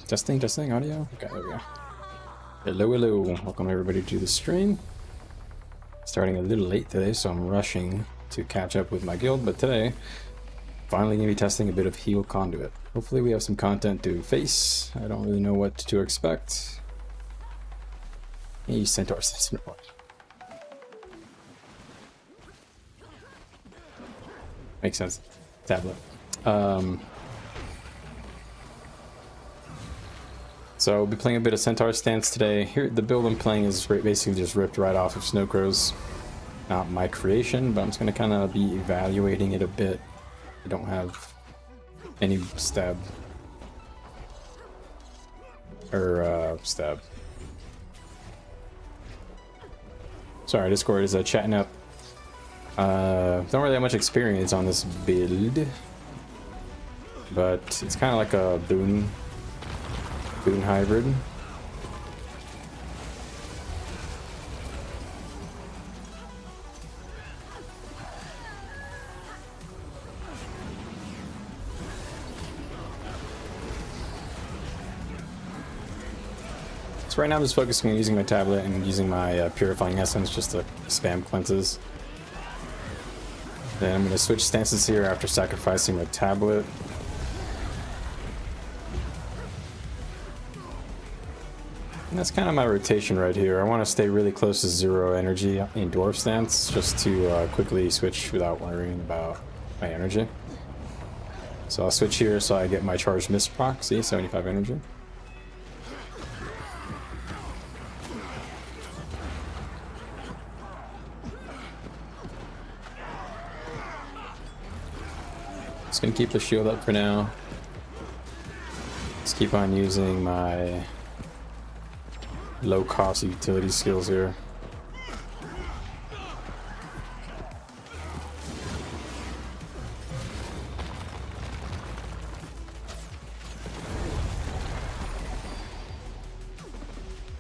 Testing audio. Okay, there we go. Hello. Welcome everybody to the stream. Starting a little late today, so I'm rushing to catch up with my guild, but today, finally gonna be testing a bit of heal conduit. Hopefully we have some content to face. I don't really know what to expect. Hey, Centaur System. Makes sense. Tablet. So we'll be playing a bit of Centaur Stance today. Here, the build I'm playing is basically just ripped right off of Snowcrow's. Not my creation, but I'm just going to kind of be evaluating it a bit. I don't have any stab. Stab. Sorry, Discord is chatting up. Don't really have much experience on this build, but it's kind of like a boon hybrid. So right now I'm just focusing on using my tablet and using my purifying essence just to spam cleanses. Then I'm going to switch stances here after sacrificing my tablet. And that's kind of my rotation right here. I want to stay really close to 0 energy in dwarf stance just to quickly switch without worrying about my energy. So I'll switch here so I get my charged mist proc. See, 75 energy. Just gonna keep the shield up for now. Let's keep on using my low-cost utility skills here.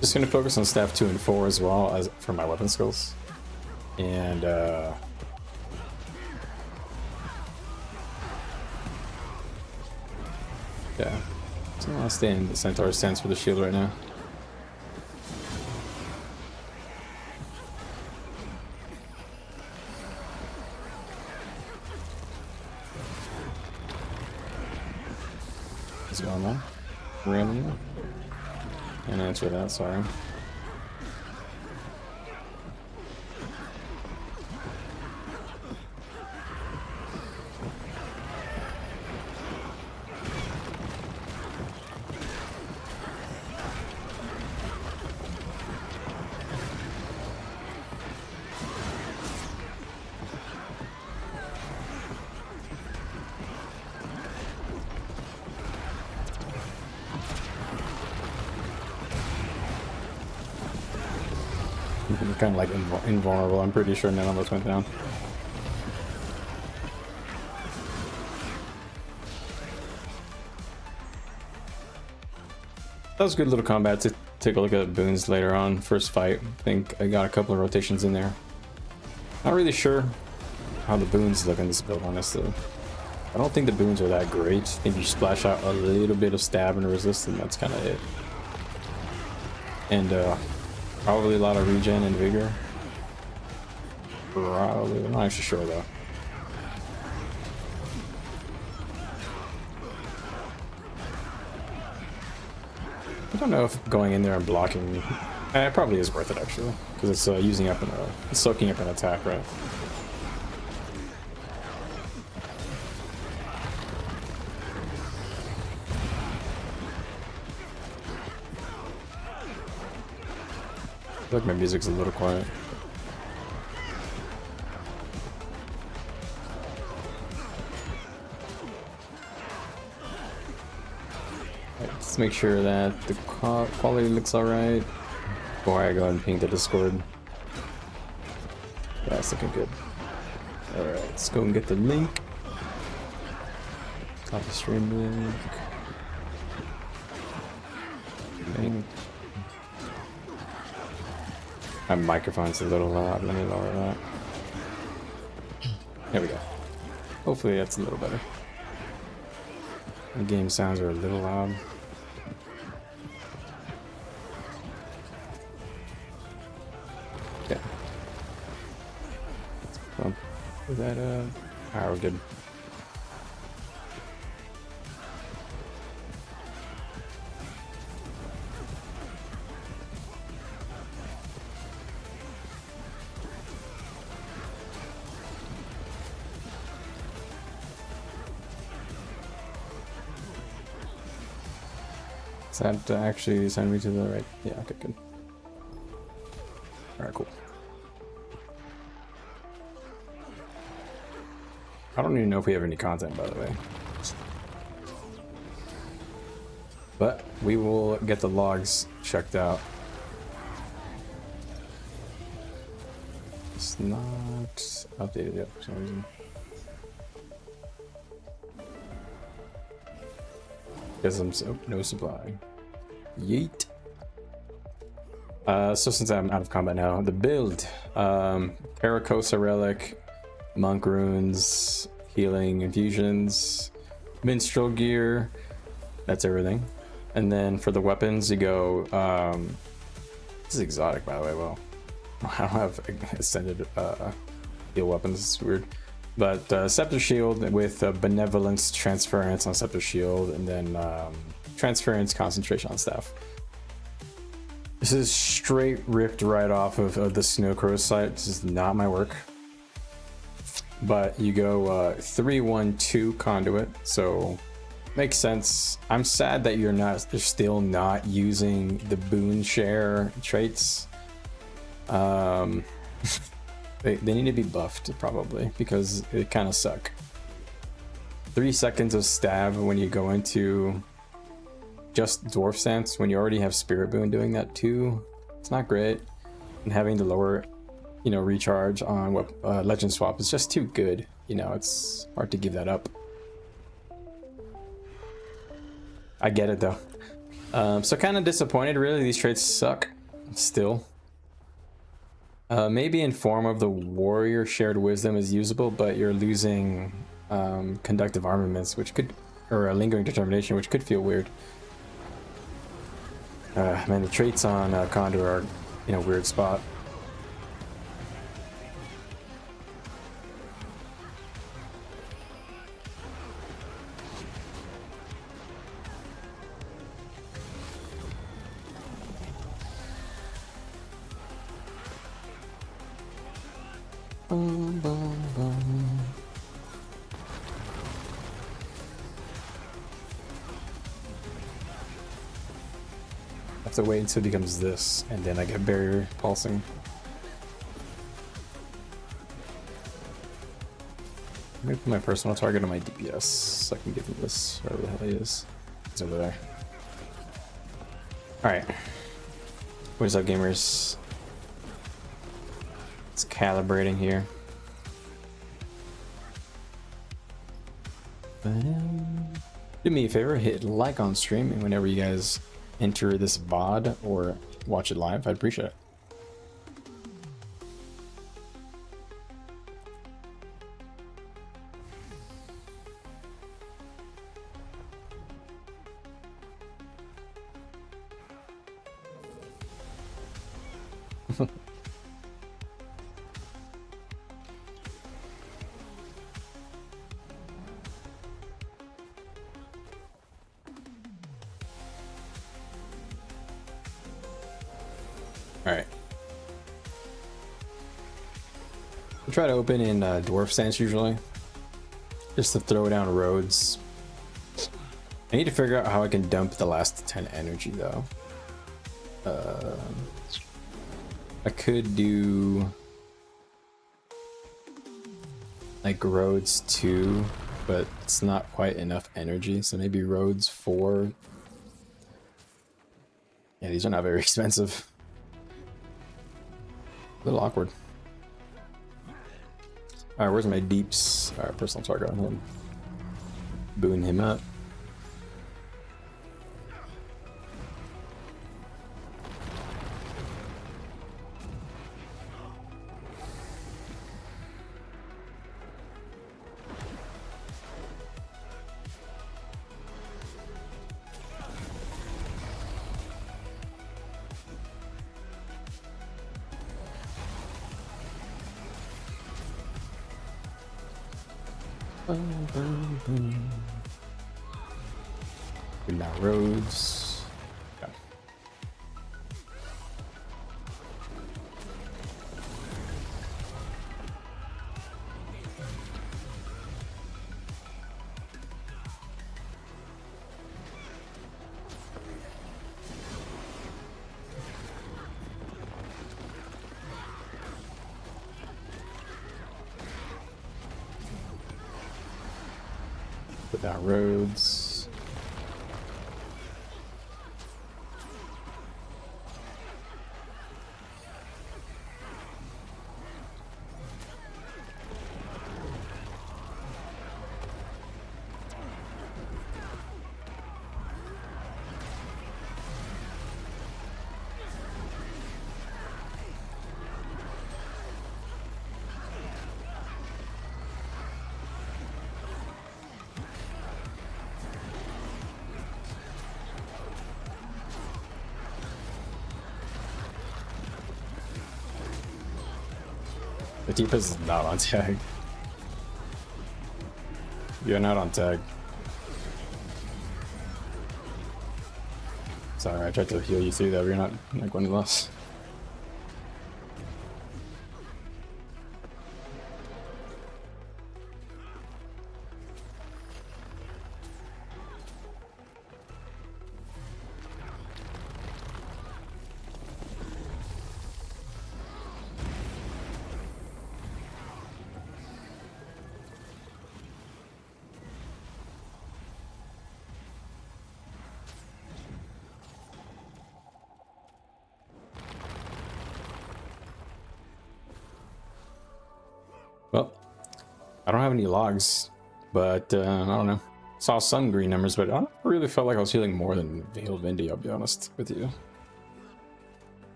Just gonna focus on staff 2 and 4 as well as for my weapon skills. And yeah, so I'll stay in the Centaur stance for the shield right now. What's going on? Randomly? Can't answer that, sorry. Kind of like invulnerable. I'm pretty sure none of us went down. That was a good little combat to take a look at boons later on. First fight, I think I got a couple of rotations in there. Not really sure how the boons look in this build, honestly. I don't think the boons are that great. I think you splash out a little bit of stab and resist, and that's kind of it. And probably a lot of regen and vigor. Probably, I'm not actually sure though. I don't know if going in there and blocking, it probably is worth it actually, because it's using up it's soaking up an attack, right? I feel like my music's a little quiet. Right, let's make sure that the quality looks alright before I go ahead and ping the Discord. Yeah, it's looking good. Alright, let's go and get the link. Copy stream link. Link. My microphone's a little loud. Let me lower that. There we go. Hopefully that's a little better. The game sounds are a little loud. that Alright, we're good. Does that actually send me to the right? Yeah, okay, good. Alright, cool. I don't even know if we have any content, by the way. But we will get the logs checked out. It's not updated yet for some reason. Because I'm so no supply. Yeet. So since I'm out of combat now, the build, Caracosa relic, monk runes, healing infusions, minstrel gear, that's everything. And then for the weapons, you go, this is exotic, by the way. Well, I don't have ascended heal weapons, it's weird. But Scepter Shield with Benevolence Transference on Scepter Shield, and then Transference Concentration on Staff. This is straight ripped right off of the Snow Crow site. This is not my work. But you go 3-1-2 Conduit, so makes sense. I'm sad that you're still not using the boon share traits. They need to be buffed probably, because it kind of suck. 3 seconds of stab when you go into just dwarf stance when you already have spirit boon doing that too. It's not great, and having the lower, you know, recharge on what legend swap is just too good. You know, it's hard to give that up. I get it though. So kind of disappointed, really. These traits suck still. Maybe in form of the warrior shared wisdom is usable, but you're losing conductive armaments, which could, or a lingering determination, which could feel weird. Man, the traits on Condor are in a weird spot. Boom, boom, boom. I have to wait until it becomes this, and then I get barrier pulsing. I'm gonna put my personal target on my DPS so I can give him this, wherever the hell he is. He's over there. Alright. What is up, gamers? It's calibrating here. Do me a favor, hit like on stream, and whenever you guys enter this VOD or watch it live, I'd appreciate it. Alright. I try to open in dwarf stance usually, just to throw down roads. I need to figure out how I can dump the last 10 energy though. I could do like roads 2, but it's not quite enough energy, so maybe roads 4. Yeah, these are not very expensive. A little awkward. Alright, where's my deeps? Alright, personal target on him. Boon him up. Boom, boom, boom. Good now, roads. Yeah. Put down roads. The Deepest is not on tag. You're not on tag. Sorry, I tried to heal you through that, but you're not going to lose. Well, I don't have any logs, but I don't know. Saw some green numbers, but I don't really felt like I was healing more than healed Vindy, I'll be honest with you.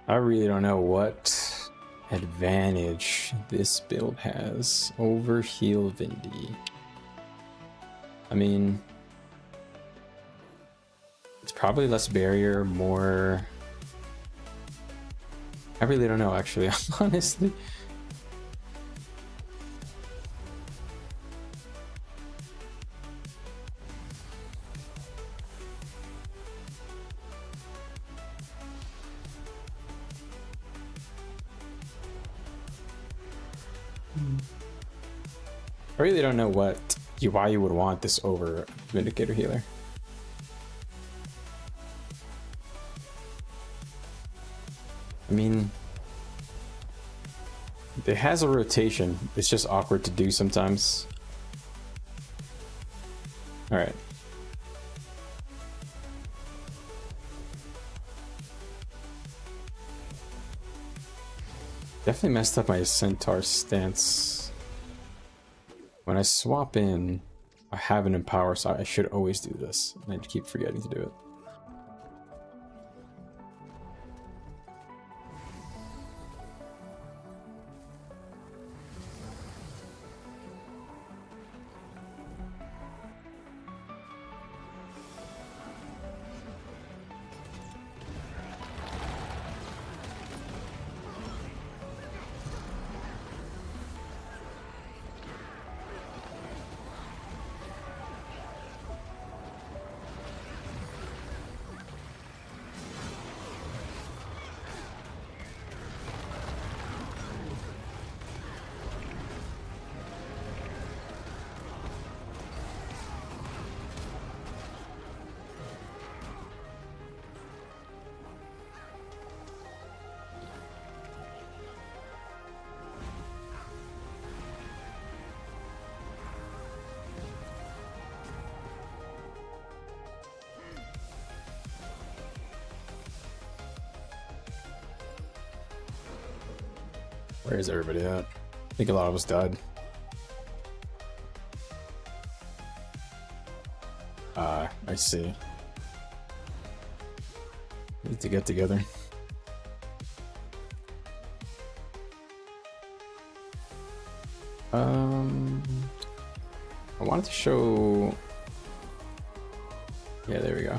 I really don't know what advantage this build has over heal Vindy. I mean, it's probably less barrier, more... I really don't know, actually, honestly. I really don't know why you would want this over Vindicator Healer. I mean, it has a rotation. It's just awkward to do sometimes. All right. Definitely messed up my Centaur stance. When I swap in, I have an Empower, so I should always do this. And I keep forgetting to do it. Where is everybody at? I think a lot of us died. I see. Need to get together. I wanted to show... Yeah, there we go.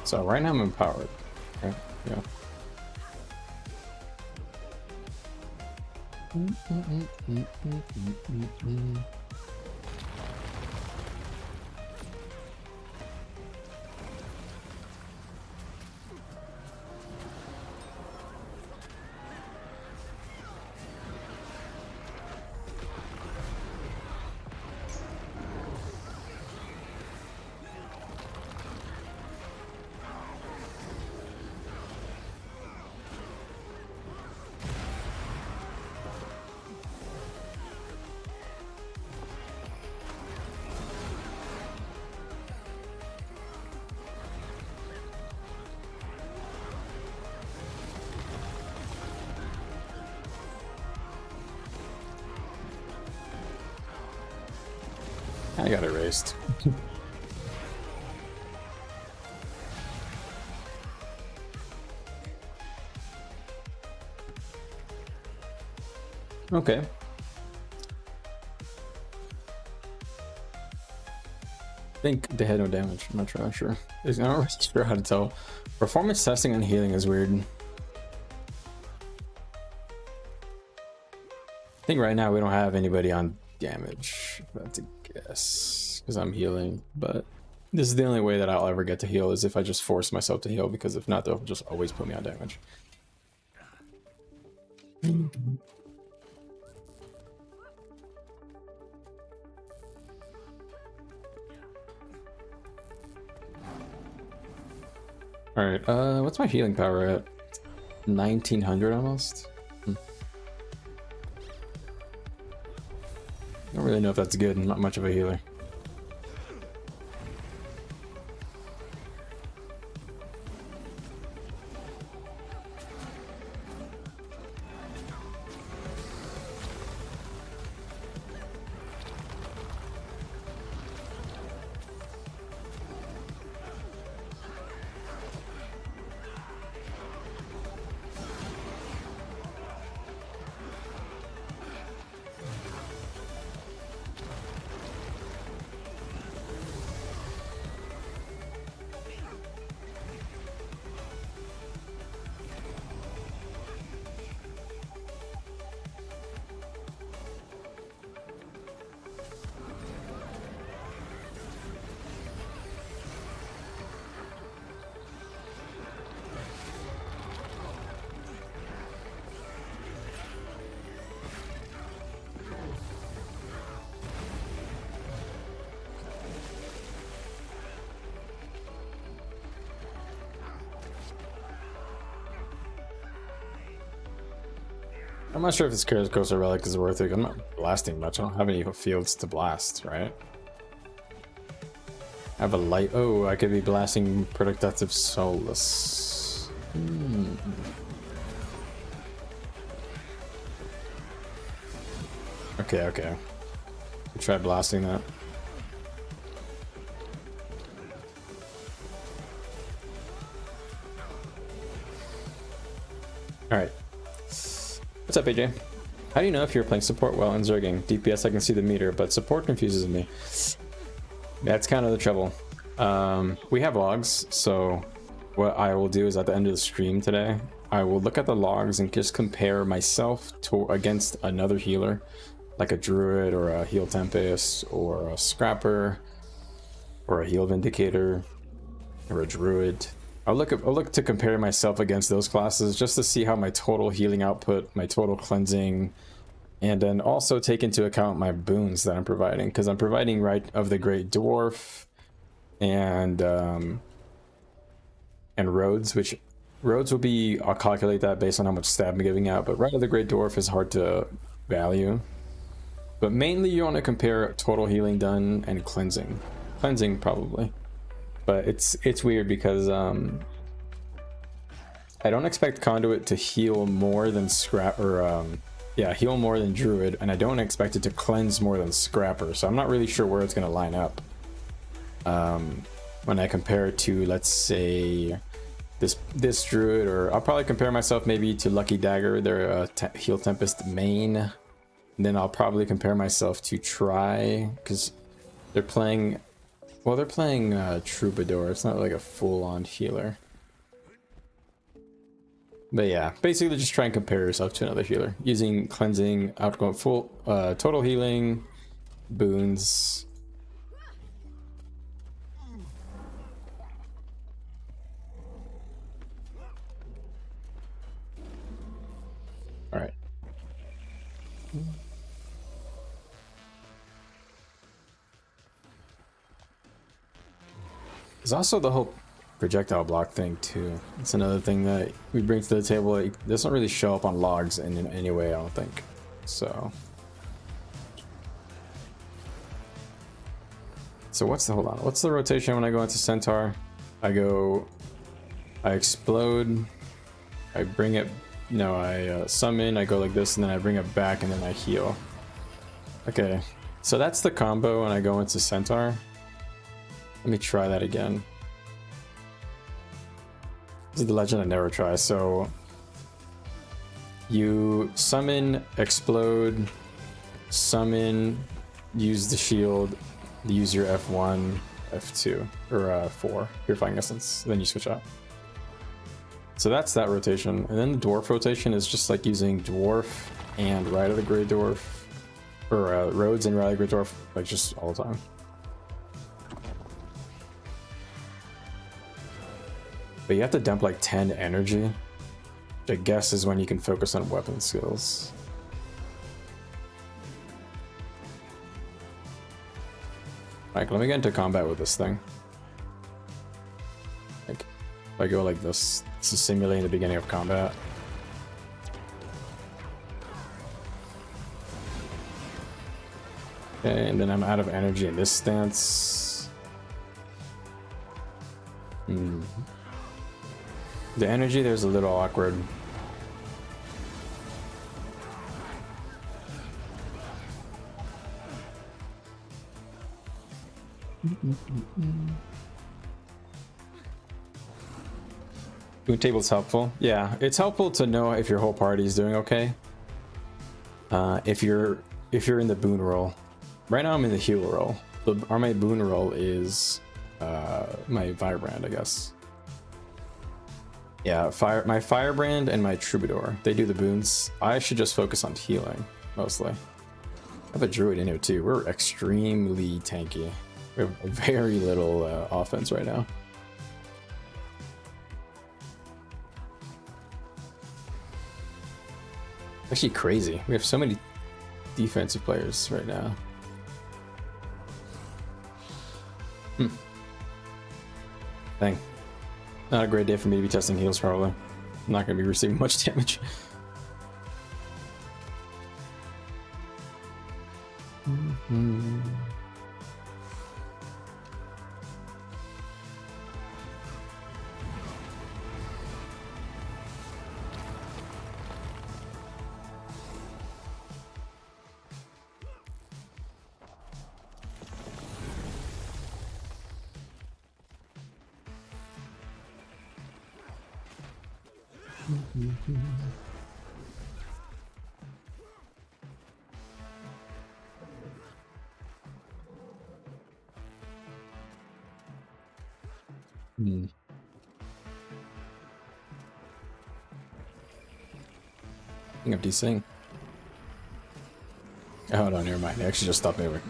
So right now I'm empowered. Okay, yeah. I got erased. Okay. I think they had no damage. I'm not really sure. I'm not really sure how to tell. Performance testing and healing is weird. I think right now we don't have anybody on damage. If I have to guess, because I'm healing. But this is the only way that I'll ever get to heal is if I just force myself to heal. Because if not, they'll just always put me on damage. All right, what's my healing power at? 1900 almost. I don't really know if that's good. I'm not much of a healer. I'm not sure if this Coastal Relic is worth it. I'm not blasting much. I don't have any fields to blast, right? I have a light. Oh, I could be blasting Productive Solace. Okay, okay. I'll try blasting that. Alright. What's up, AJ? How do you know if you're playing support well in Zerging? DPS, I can see the meter, but support confuses me. That's kind of the trouble. We have logs, so what I will do is at the end of the stream today, I will look at the logs and just compare myself against another healer, like a druid or a heal tempest or a scrapper or a heal vindicator or a druid. I'll look to compare myself against those classes just to see how my total healing output, my total cleansing, and then also take into account my boons that I'm providing, because I'm providing Rite of the Great Dwarf and roads, which roads will be, I'll calculate that based on how much stab I'm giving out, but Rite of the Great Dwarf is hard to value. But mainly you want to compare total healing done and cleansing probably. But it's weird because I don't expect Conduit to heal more than heal more than Druid, and I don't expect it to cleanse more than Scrapper, so I'm not really sure where it's going to line up when I compare it to, let's say, this Druid, or I'll probably compare myself maybe to Lucky Dagger. They're a Heal Tempest main, And then I'll probably compare myself to Try, because they're playing, well, they're playing Troubadour. It's not like a full-on healer. But yeah, basically just try and compare yourself to another healer using cleansing, outgoing full, total healing, boons. All right. There's also the whole projectile block thing too. It's another thing that we bring to the table. It doesn't really show up on logs in any way, I don't think. So what's the, hold on, what's the rotation when I go into Centaur? I explode, I bring it, no, I summon, I go like this, and then I bring it back, and then I heal. Okay, so that's the combo when I go into Centaur. Let me try that again. This is the legend I never try. So you summon, explode, summon, use the shield, use your F1, F2, or 4, Purifying Essence, then you switch out. So that's that rotation. And then the Dwarf rotation is just like using Dwarf and Rite of the Grey Dwarf, or Rhodes and Rite of the Grey Dwarf, like just all the time. But you have to dump like 10 energy, which I guess is when you can focus on weapon skills. Alright, let me get into combat with this thing. Like, if I go like this is simulating the beginning of combat. Okay, and then I'm out of energy in this stance. The energy there's a little awkward. Boon table's helpful. Yeah, it's helpful to know if your whole party is doing okay. If you're in the boon role. Right now I'm in the heal role. My boon role is my Firebrand, I guess. Yeah, my Firebrand and my Troubadour, they do the boons. I should just focus on healing, mostly. I have a Druid in here too. We're extremely tanky. We have very little offense right now. Actually crazy. We have so many defensive players right now. Dang. Not a great day for me to be testing heals, probably. I'm not going to be receiving much damage. I think I'm desync. Oh, hold on, never mind. They actually just stopped me over.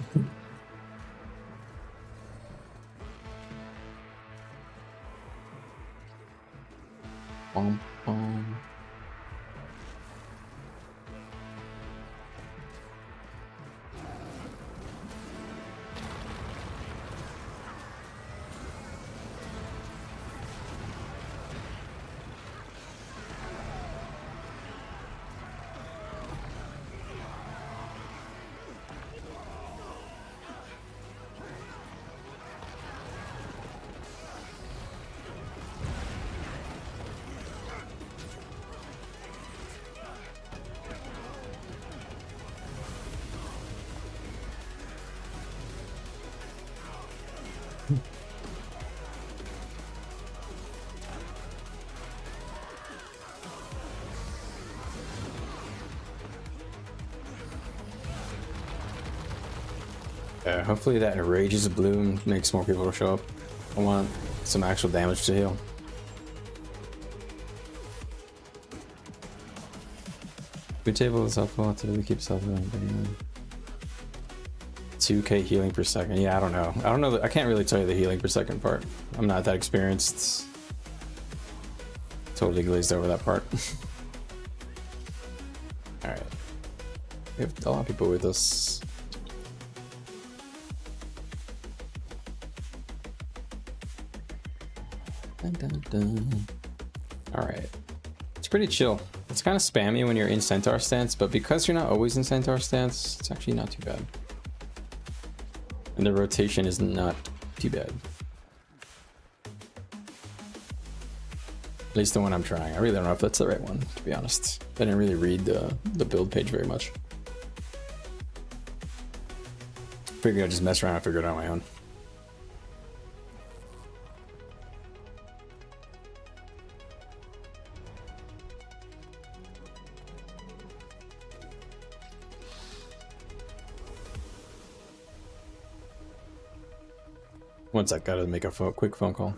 Bom, bom. Hopefully that enrages bloom makes more people show up. I want some actual damage to heal. Food table is helpful to really keep yourself healing. 2k healing per second. Yeah, I don't know. I can't really tell you the healing per second part. I'm not that experienced. Totally glazed over that part. Alright. We have a lot of people with us. Dun, dun, dun. Alright. It's pretty chill. It's kind of spammy when you're in Centaur stance, but because you're not always in Centaur stance, it's actually not too bad. And the rotation is not too bad. At least the one I'm trying. I really don't know if that's the right one, to be honest. I didn't really read the build page very much. Figured I'd just mess around and figure it out on my own. One sec, gotta make a quick phone call.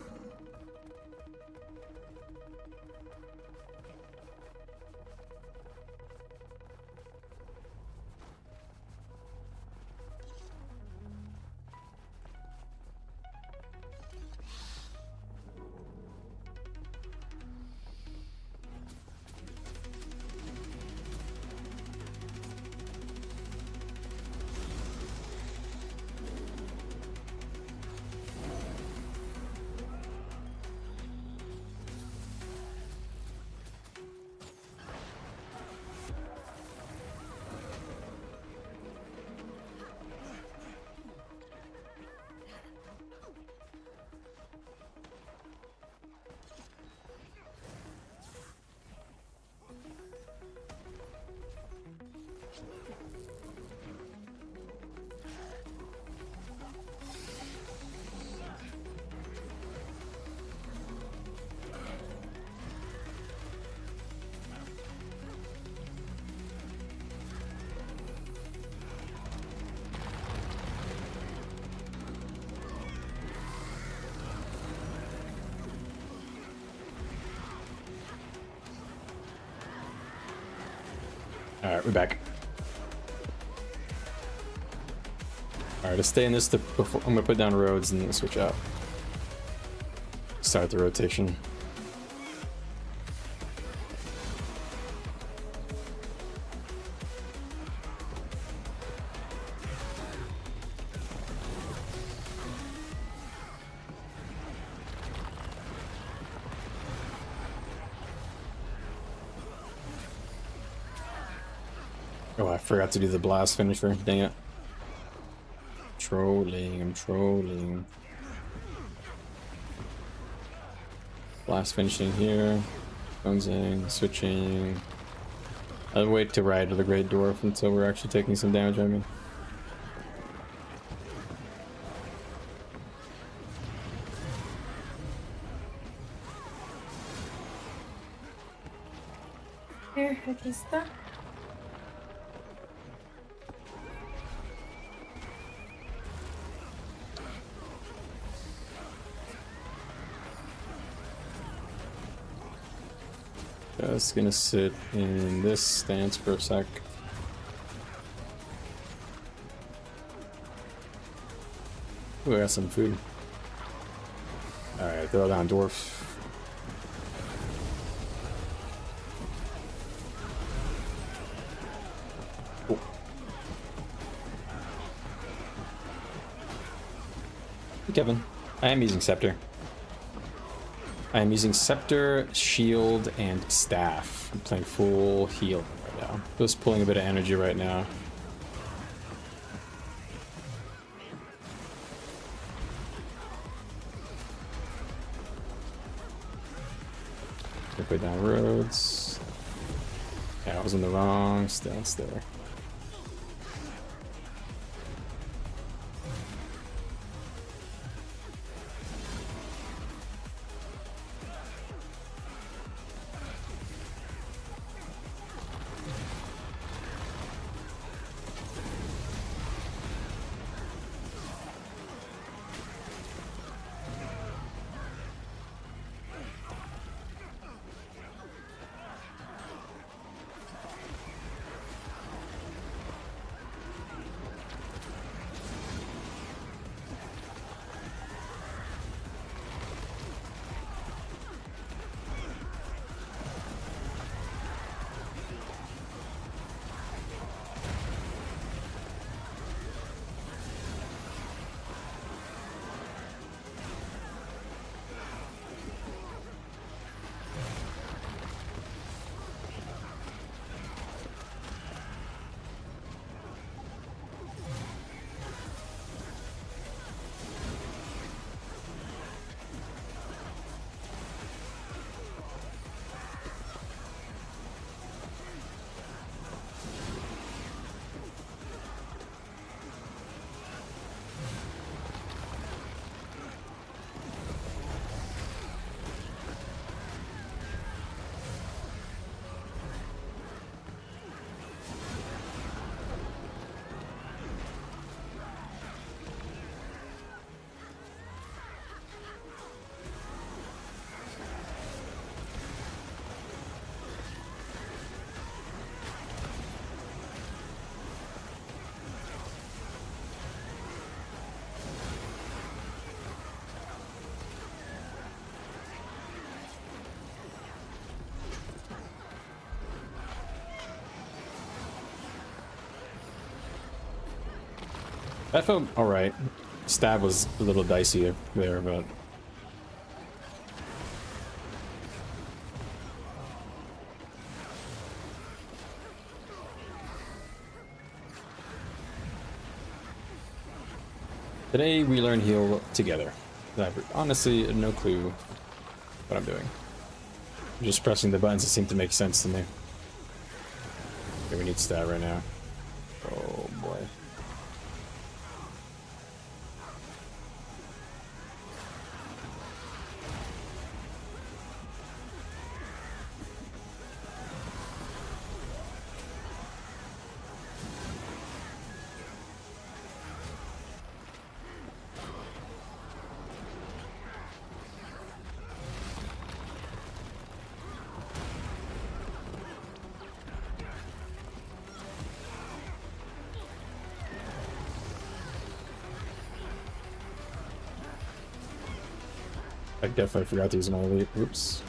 Alright, we're back. Alright, let's stay in this before I'm gonna put down roads and then switch out. Start the rotation. Oh, I forgot to do the blast finisher. Dang it. Trolling, I'm trolling. Blast finishing here. Bouncing, switching. I'll wait to ride to the Great Dwarf until we're actually taking some damage on me. Here, aquí está. Just gonna sit in this stance for a sec. Ooh, I got some food. Alright, throw down dwarf. Oh. Hey, Kevin, I am using scepter. I am using scepter, shield, and staff. I'm playing full heal right now. Just pulling a bit of energy right now. Put down roads. Yeah, I was in the wrong stance there. That felt alright. Stab was a little dicey there, but... Today we learn heal together. I have honestly no clue what I'm doing. I'm just pressing the buttons that seem to make sense to me. Okay, we need stab right now. Oh boy. I definitely forgot to use my elite. Oops.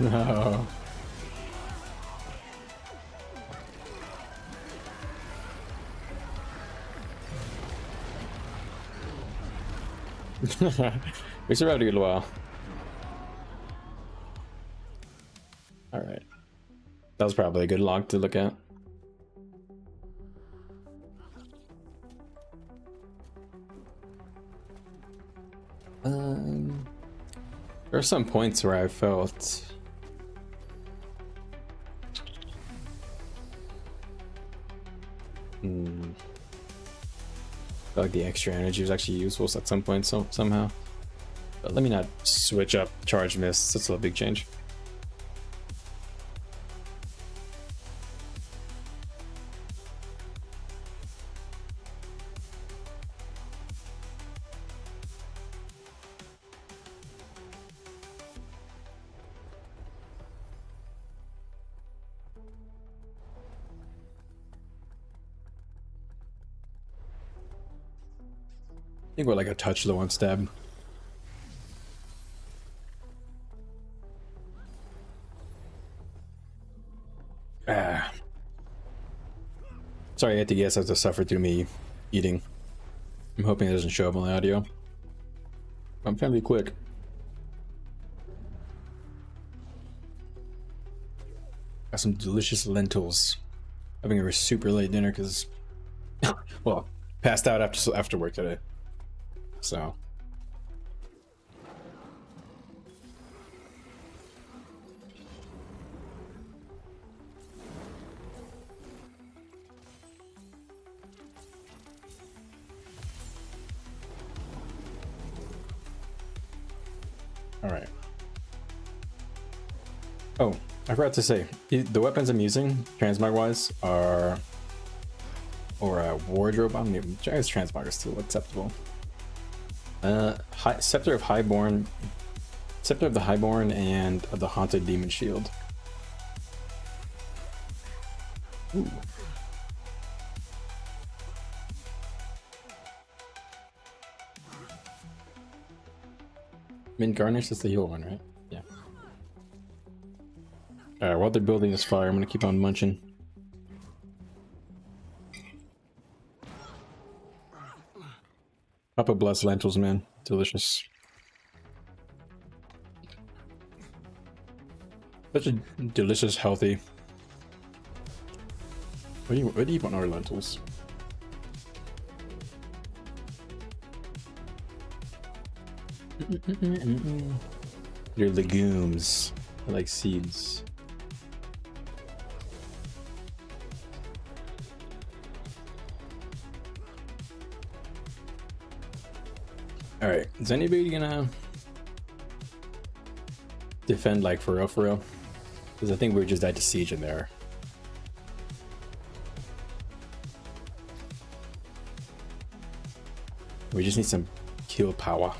No. We survived a good while. Alright. That was probably a good log to look at. There are some points where I felt like the extra energy was actually useful at some point somehow. But let me not switch up charge miss. That's a big change. I think we're like a touch low on stab. Ah. Sorry, I had to guess as to suffer through me eating. I'm hoping it doesn't show up on the audio. I'm trying to be quick. Got some delicious lentils. Having a super late dinner because, well, passed out after work today. So. All right. Oh, I forgot to say, the weapons I'm using, transmog wise, are, or a wardrobe. I'm even, I guess transmog is still acceptable. Scepter of Highborn, Scepter of the Highborn, and the Haunted Demon Shield. Ooh. Mint Garnish is the heal one, right? Yeah. Alright, while they're building this fire, I'm gonna keep on munching. Papa bless lentils, man. Delicious. Such a delicious, healthy. What do you want our lentils? Your legumes. I like seeds. Alright, is anybody gonna defend like for real, because I think we just died to siege in there. We just need some kill power.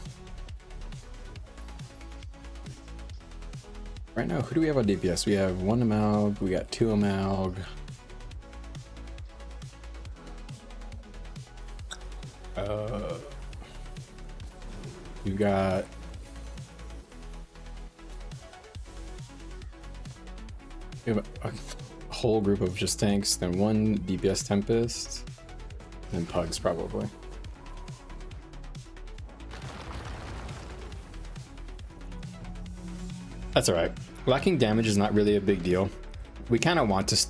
Right now, who do we have on DPS? We have 1 Amalg, we got 2 Amalg. We've got a whole group of just tanks, then 1 DPS Tempest, and Pugs probably. That's alright. Lacking damage is not really a big deal. We kind of want to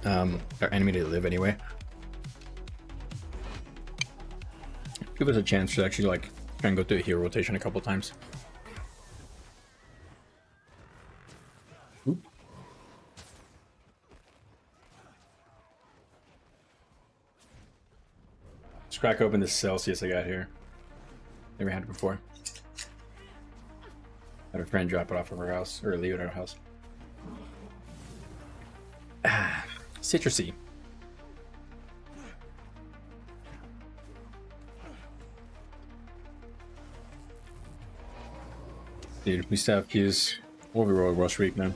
our enemy to live anyway. Give us a chance to actually like try and go through a hero rotation a couple times. Oop. Let's crack open this Celsius I got here. Never had it before. Had a friend drop it off of her house, or leave it at her house. Ah, citrusy. Dude, we still have keys. Overworld Rush Week, man.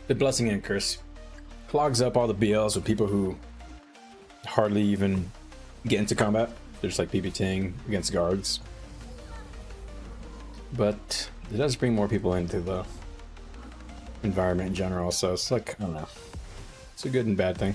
The blessing and curse clogs up all the BLs with people who hardly even get into combat. They're just like PPTing against guards. But it does bring more people into the environment in general, so it's like, I don't know. It's a good and bad thing.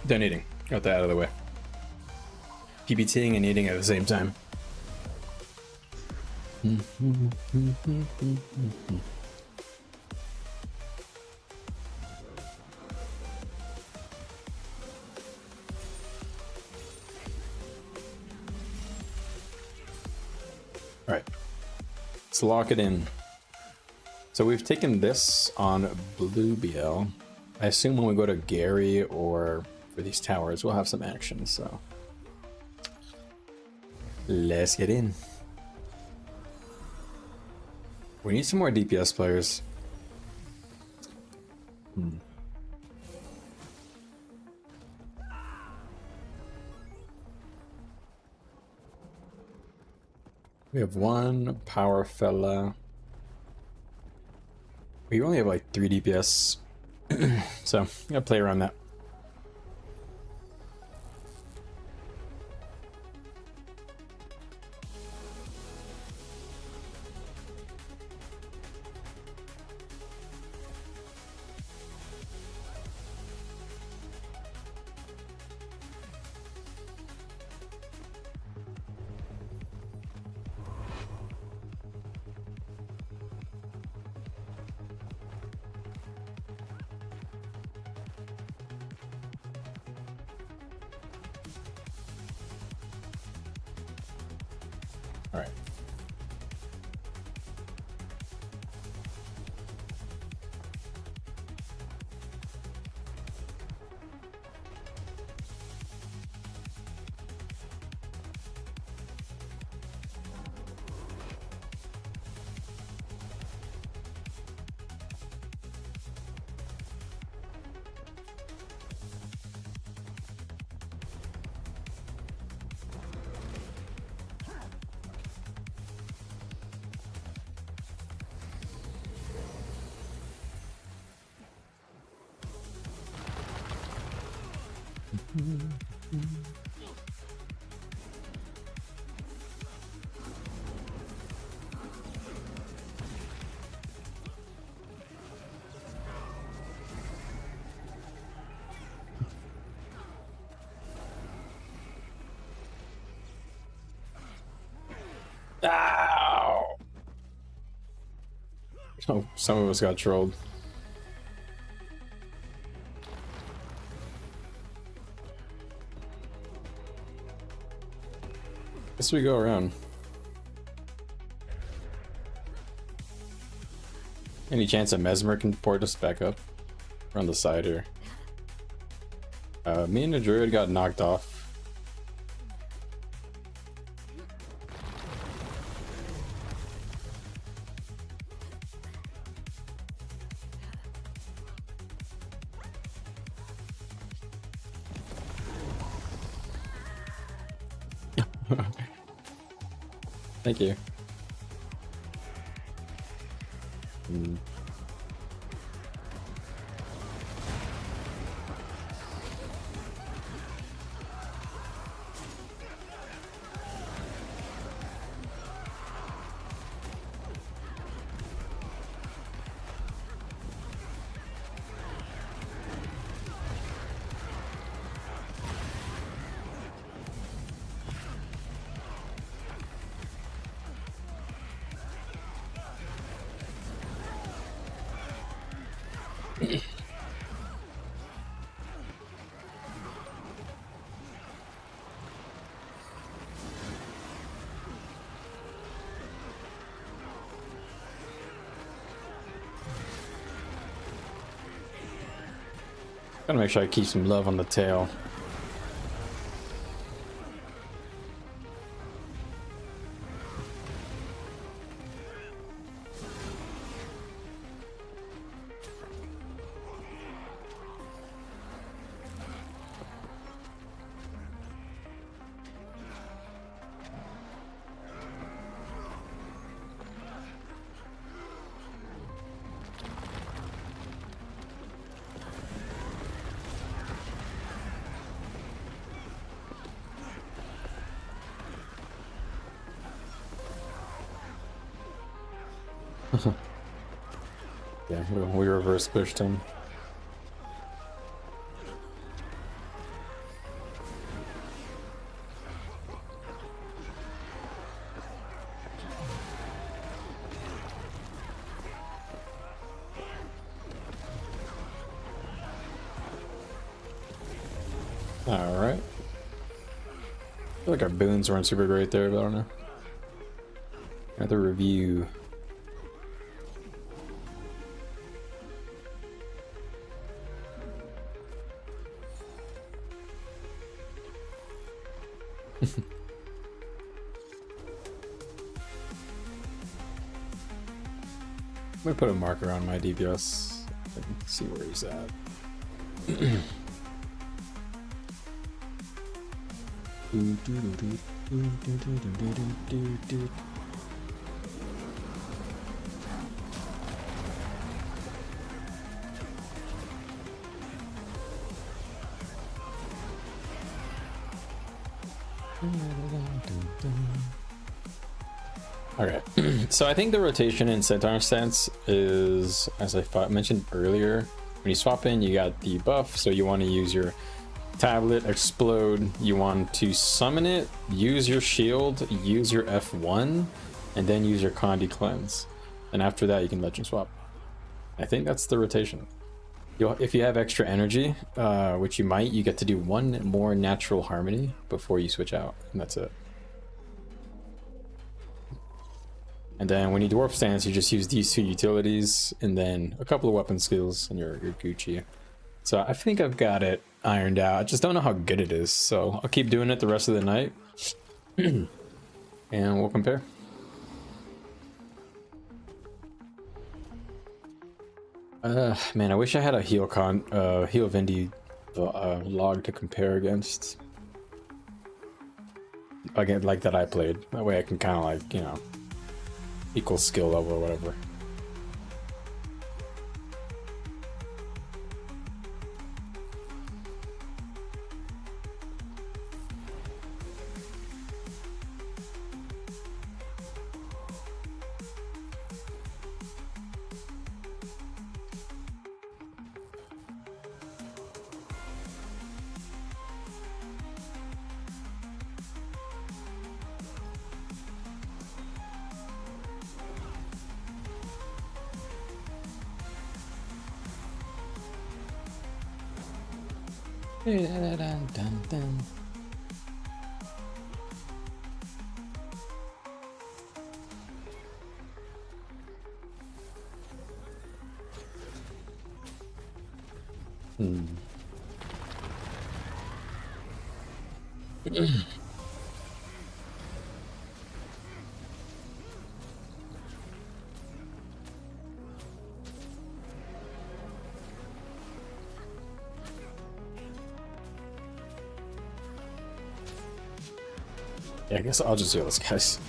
Done eating. Got that out of the way. PPTing and eating at the same time. Alright. Let's lock it in. So we've taken this on Blue BL. I assume when we go to Gary or for these towers, we'll have some action, so let's get in. We need some more DPS players. We have 1 power fella. We only have like 3 DPS, so gotta play around that. All right. Ow! Oh, some of us got trolled. Guess we go around. Any chance a Mesmer can port us back up? We're on the side here. Me and the druid got knocked off. Thank you. Gotta make sure I keep some love on the tail. Yeah, we reverse pushed him. All right. I feel like our boons weren't super great there, but I don't know. Another review. I'm gonna put a marker on my DPS and see where he's at. Okay, so I think the rotation in Centaur stance is, as I mentioned earlier, when you swap in, you got the buff, so you want to use your tablet, explode, you want to summon it, use your shield, use your F1, and then use your Conduit cleanse. And after that, you can legend swap. I think that's the rotation. If you have extra energy, which you might, you get to do one more natural harmony before you switch out, and that's it. And then when you dwarf stance, you just use these two utilities and then a couple of weapon skills and you're Gucci. So I think I've got it ironed out. I just don't know how good it is. So I'll keep doing it the rest of the night and we'll compare. Man, I wish I had a heal Vindy log to compare against. Again, like that I played. That way I can kind of like, you know, equal skill level or whatever. Dun, dun, dun. Hmm. Yeah, I guess I'll just do this, guys.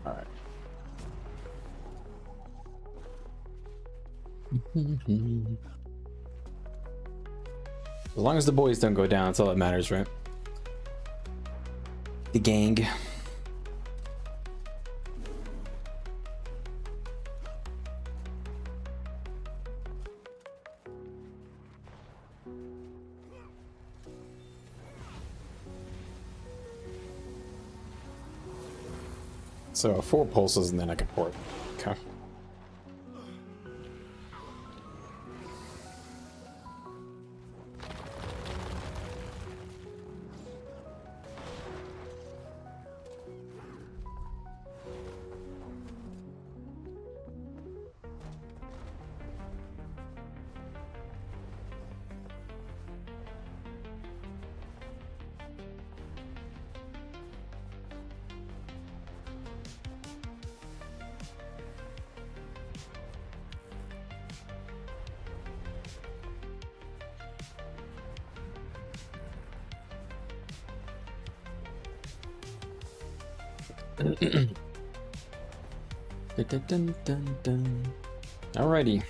All right. As long as the boys don't go down, that's all that matters, right? The gang. So 4 pulses and then I can port. Okay. Dun, dun, dun, dun. Alrighty.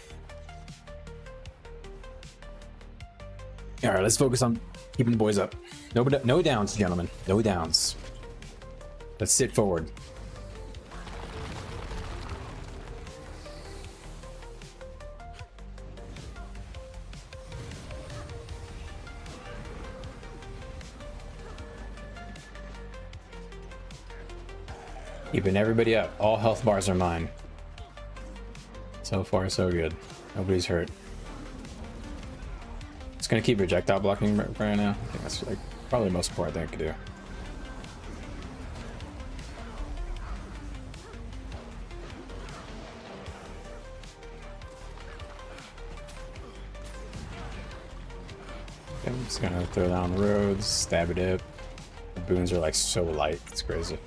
Alright, let's focus on keeping the boys up. No downs, gentlemen. No downs. Let's sit forward. Keeping everybody up. All health bars are mine. So far, so good. Nobody's hurt. Just gonna keep projectile blocking right now. I think that's like probably the most important thing I could do. Okay, I'm just gonna throw down roads, stab it up. The boons are like so light, it's crazy.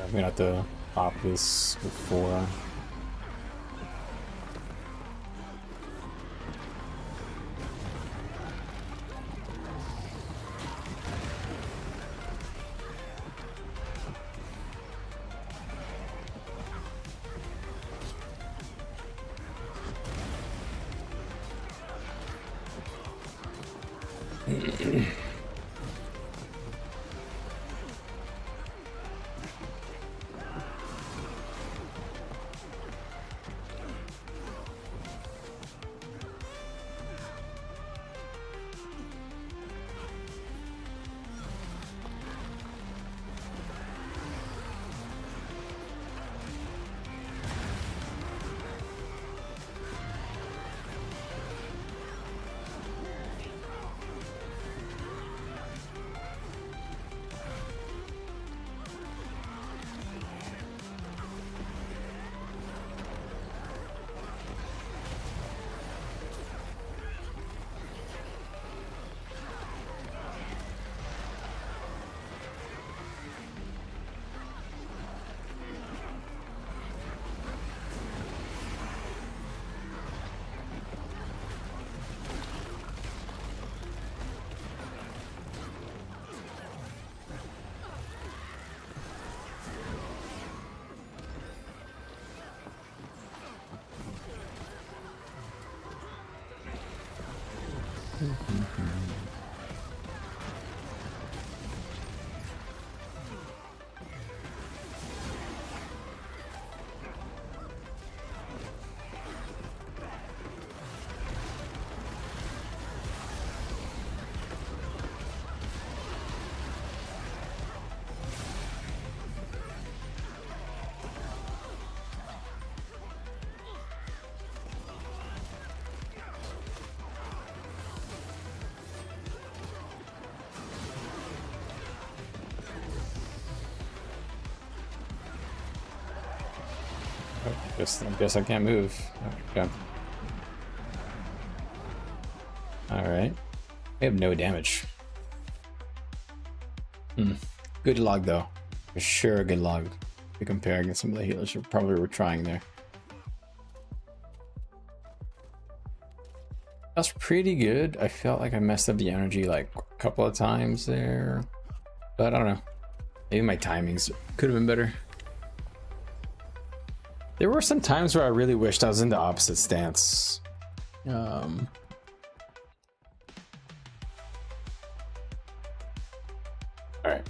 I'm gonna have to pop this before. I guess I can't move. Okay. Alright. We have no damage. Good log though. For sure a good log. To compare against some of the healers who probably were trying there. That's pretty good. I felt like I messed up the energy like a couple of times there. But I don't know. Maybe my timings could have been better. There were some times where I really wished I was in the opposite stance. All right.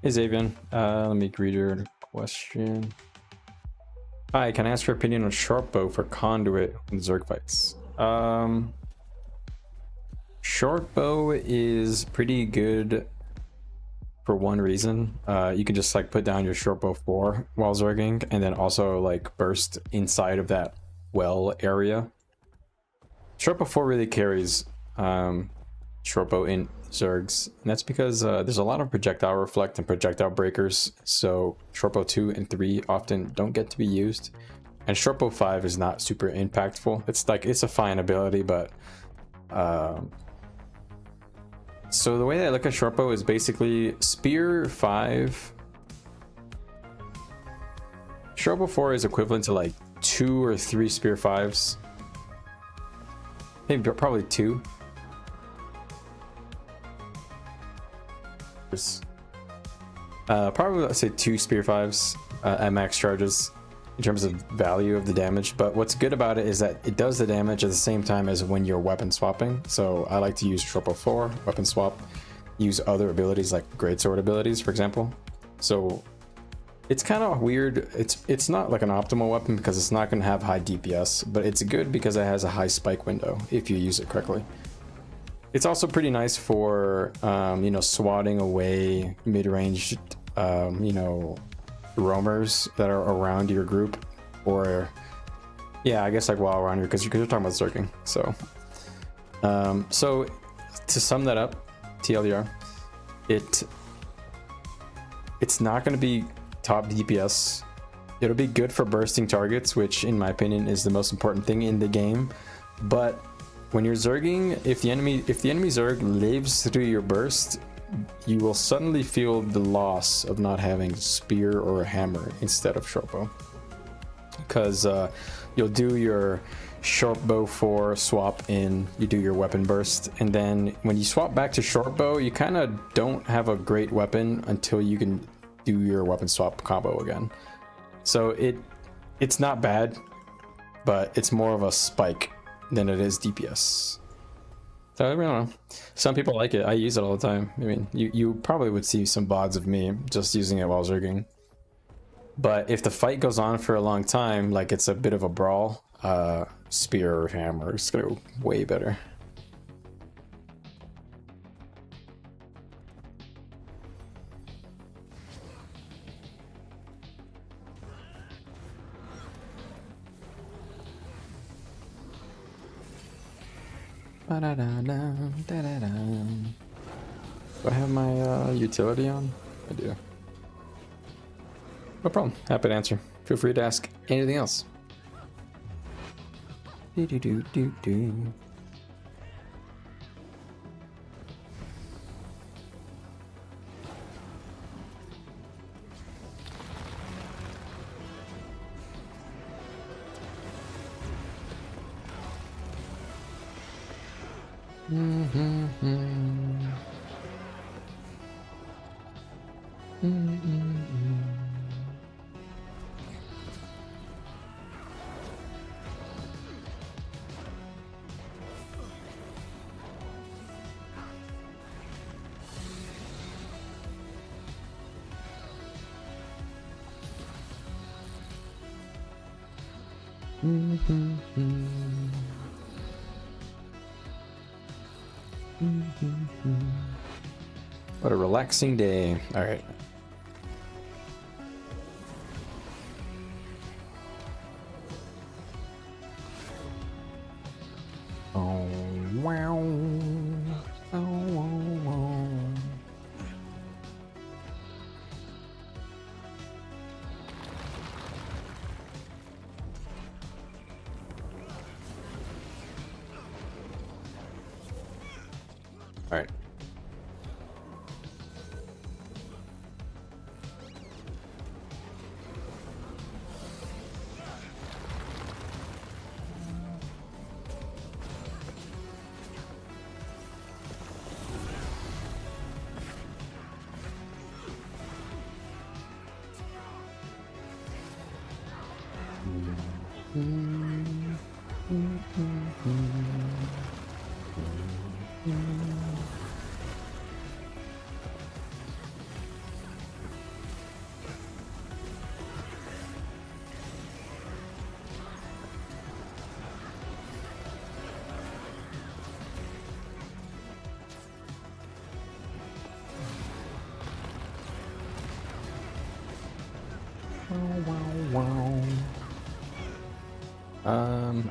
Hey Xavian, let me read your question. Hi, can I ask your opinion on shortbow for conduit in Zerg fights? Shortbow is pretty good for one reason. You can just like put down your shortbow 4 while zerging, and then also like burst inside of that well area. Shortbow 4 really carries shortbow in Zergs, and that's because there's a lot of projectile reflect and projectile breakers, so shortbow 2 and 3 often don't get to be used, and shortbow 5 is not super impactful. It's like, it's a fine ability, but so the way that I look at shortbow is basically spear 5. Shortbow 4 is equivalent to like 2 or 3 spear 5s, maybe probably 2. Probably let's say 2 spear 5s at max charges in terms of value of the damage, but what's good about it is that it does the damage at the same time as when you're weapon swapping. So I like to use shortbow 4 weapon swap, use other abilities like greatsword abilities, for example. So it's kind of weird. It's not like an optimal weapon because it's not going to have high DPS, but it's good because it has a high spike window if you use it correctly. It's also pretty nice for, you know, swatting away mid-range, you know, roamers that are around your group, or, yeah, I guess like while around you, because you're talking about zerging. So, so to sum that up, TLDR, it's not going to be top DPS. It'll be good for bursting targets, which in my opinion is the most important thing in the game, but when you're zerging, if the enemy zerg lives through your burst, you will suddenly feel the loss of not having spear or a hammer instead of shortbow, because you'll do your shortbow 4 swap in, you do your weapon burst, and then when you swap back to shortbow, you kind of don't have a great weapon until you can do your weapon swap combo again. So it's not bad, but it's more of a spike than it is DPS. So I don't know. Some people like it. I use it all the time. I mean, you probably would see some VODs of me just using it while zerging. But if the fight goes on for a long time, like it's a bit of a brawl, spear or hammer is gonna go way better. Ba-da-da-da, da-da-da. Do I have my utility on? I do. No problem. Happy to answer. Feel free to ask anything else. Do-do-do-do-do. What a relaxing day. All right. Oh, wow. Oh, wow, wow. All right.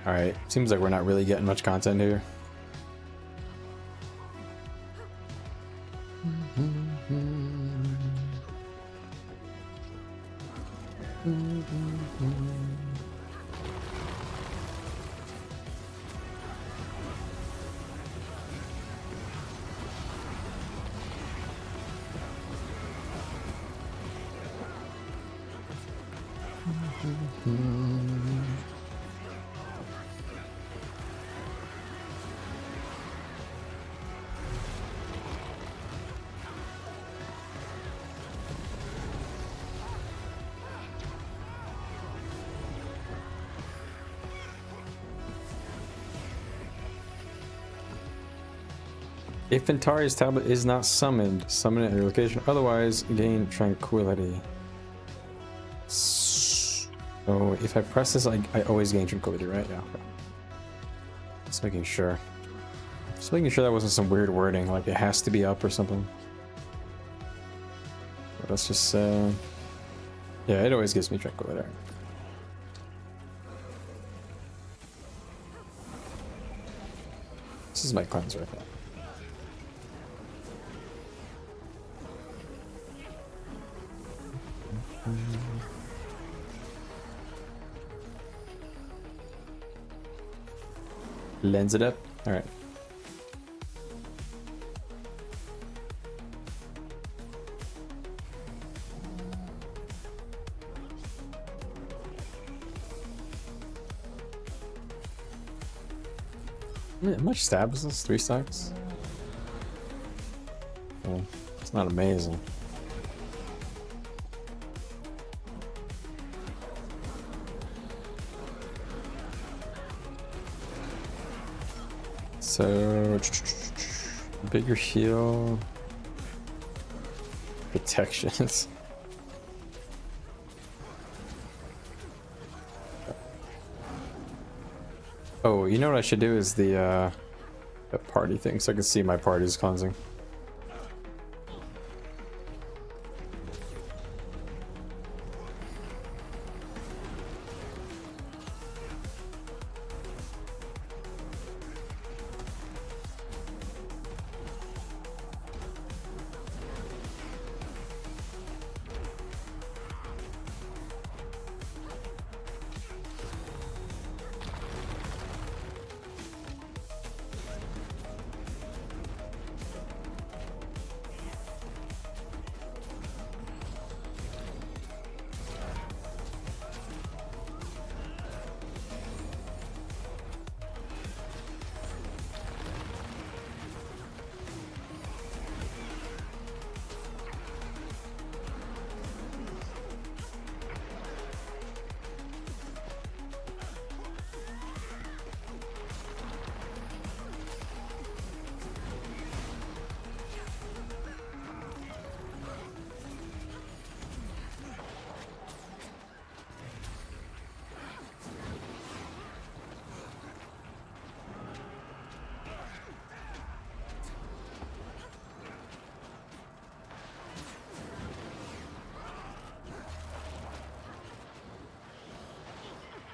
All right. Seems like we're not really getting much content here. If Ventari's tablet is not summoned, summon it at your location. Otherwise, gain tranquility. So if I press this, I always gain tranquility, right? Yeah. Okay. Just making sure. Just making sure that wasn't some weird wording, like it has to be up or something. But let's just yeah, it always gives me tranquility. Right? This is my cleanser, I think. Lens it up. All right. How much stab is this? 3 stacks? Oh, it's not amazing. So, bigger heal, protections. Oh, you know what I should do is the party thing, so I can see my party's cleansing.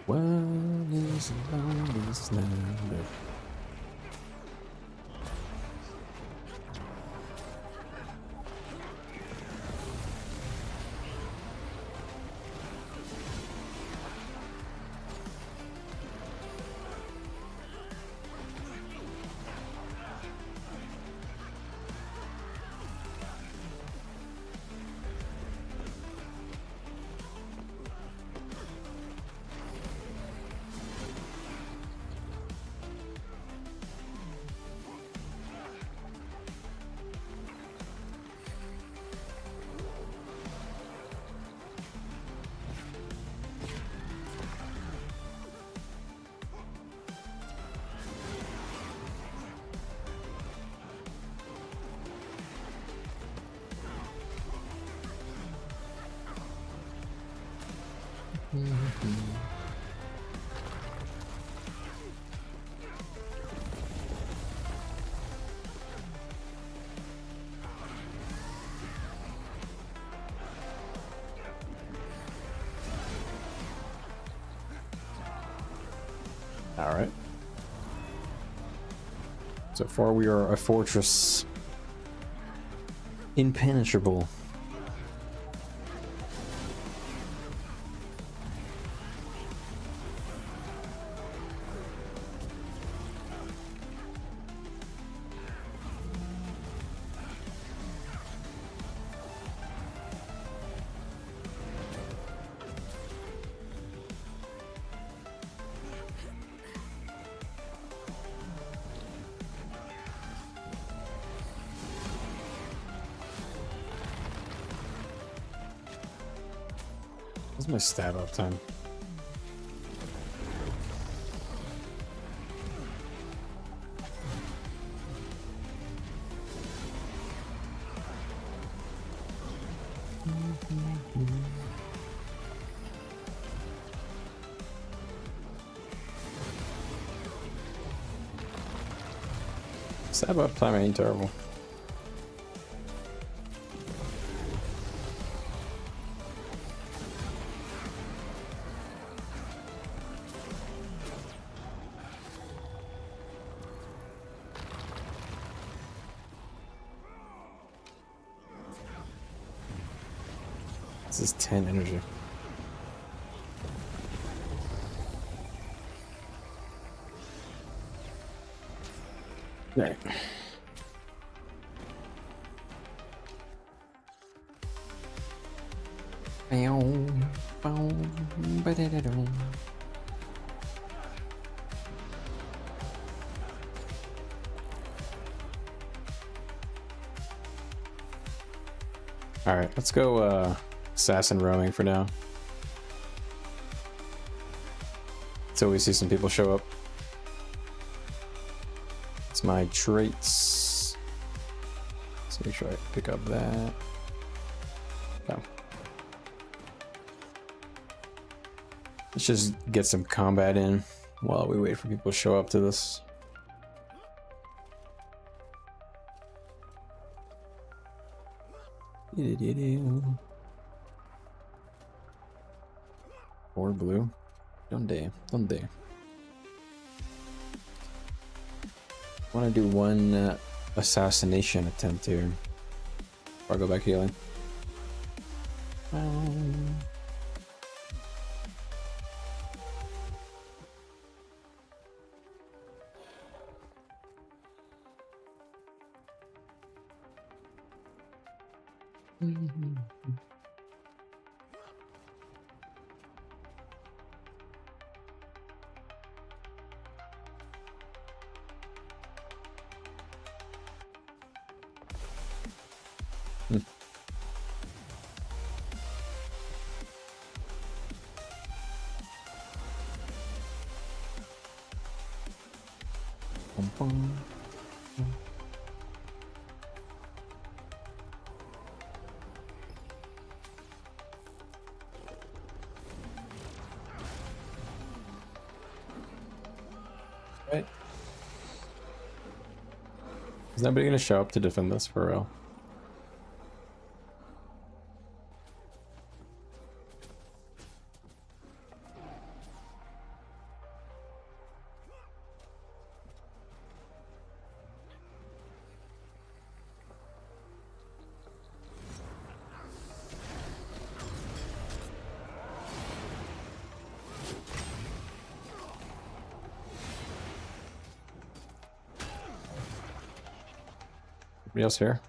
What is the longest number? All right. So far, we are a fortress, impenetrable. What's my stab up time? Stab up time ain't terrible. This is 10 energy. Right. All right, let's go assassin roaming for now. Until we see some people show up. It's my traits. Let's make sure I pick up that. No. Let's just get some combat in while we wait for people to show up to this. Or blue. Donde. I want to do one assassination attempt here before I go back healing. Right. Is nobody gonna show up to defend this for real? Anybody else here?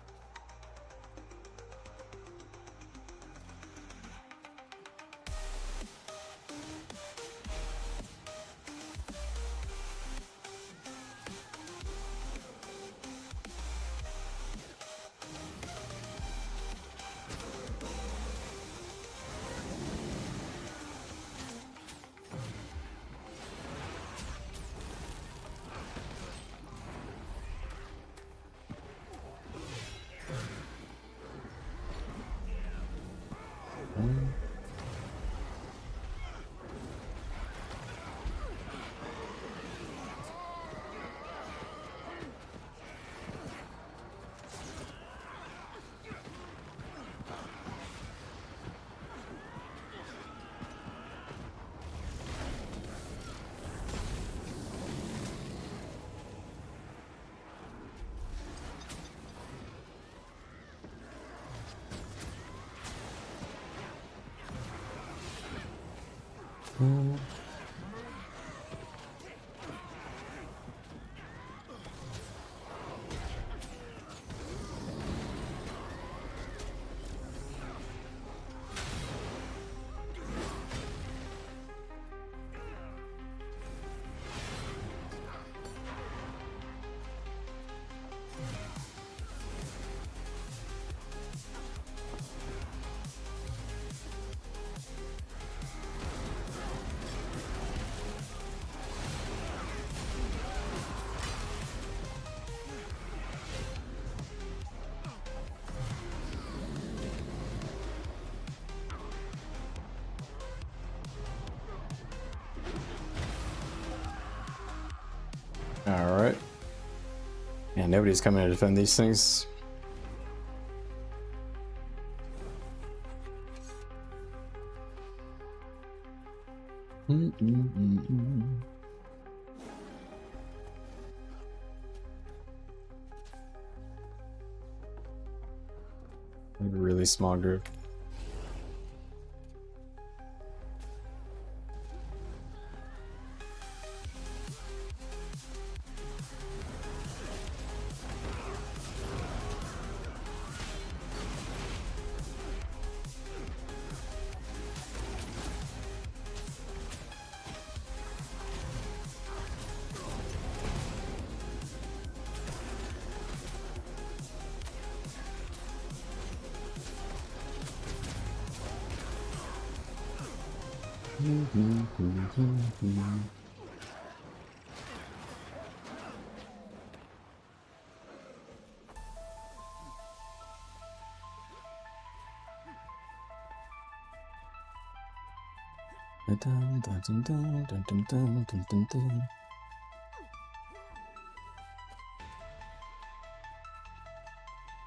Alright. Yeah, nobody's coming to defend these things. A really small group.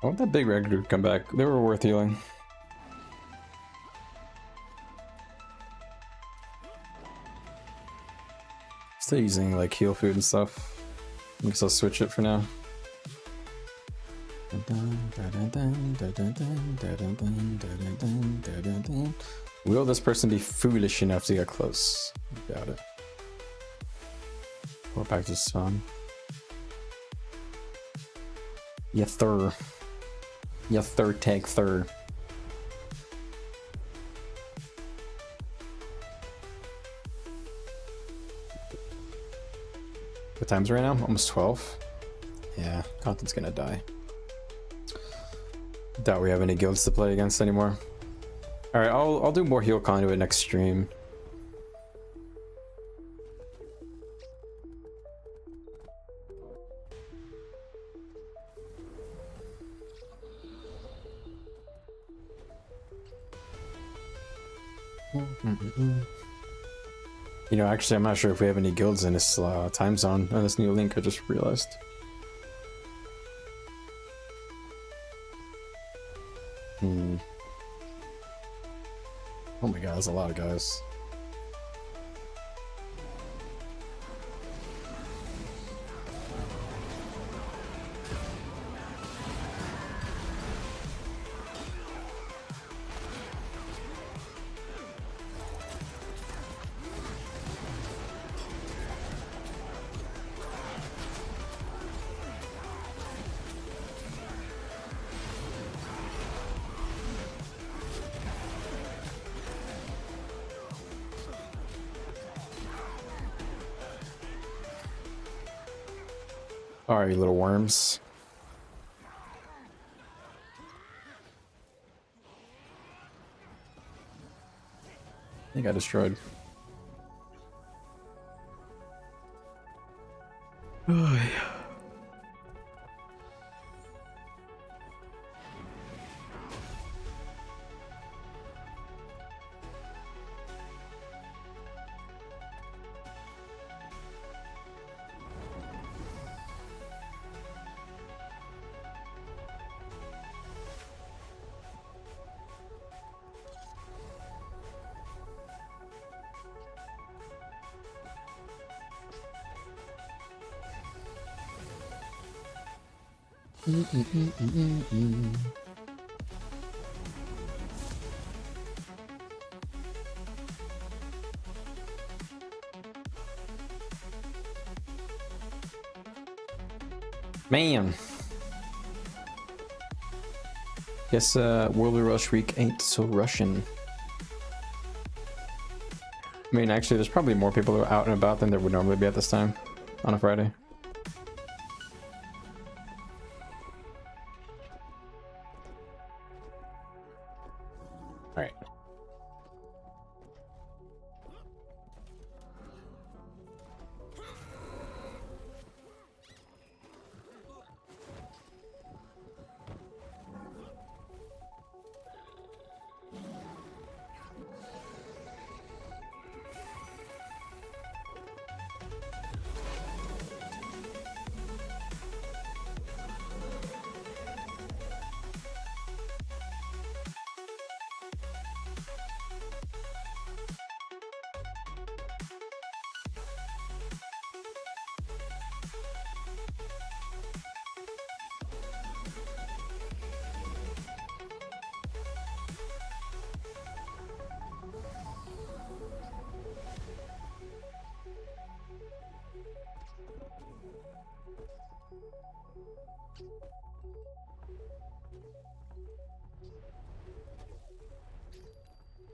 I want that big red group to come back. They were worth healing. Still using like heal food and stuff. I guess I'll switch it for now. Will this person be foolish enough to get close? Doubt it. Or back to spawn. Yeah, third. Yeah, third tag third. What time's it right now? Almost 12. Yeah, content's gonna die. Doubt we have any guilds to play against anymore. Alright, I'll do more heal conduit next stream. You know, actually, I'm not sure if we have any guilds in this time zone. On this new link, I just realized. Oh my god, there's a lot of guys. Alright, you little worms. They got destroyed. Oh, yeah. Man. Guess World Rush Week ain't so Russian. I mean, actually, there's probably more people out and about than there would normally be at this time on a Friday. All right.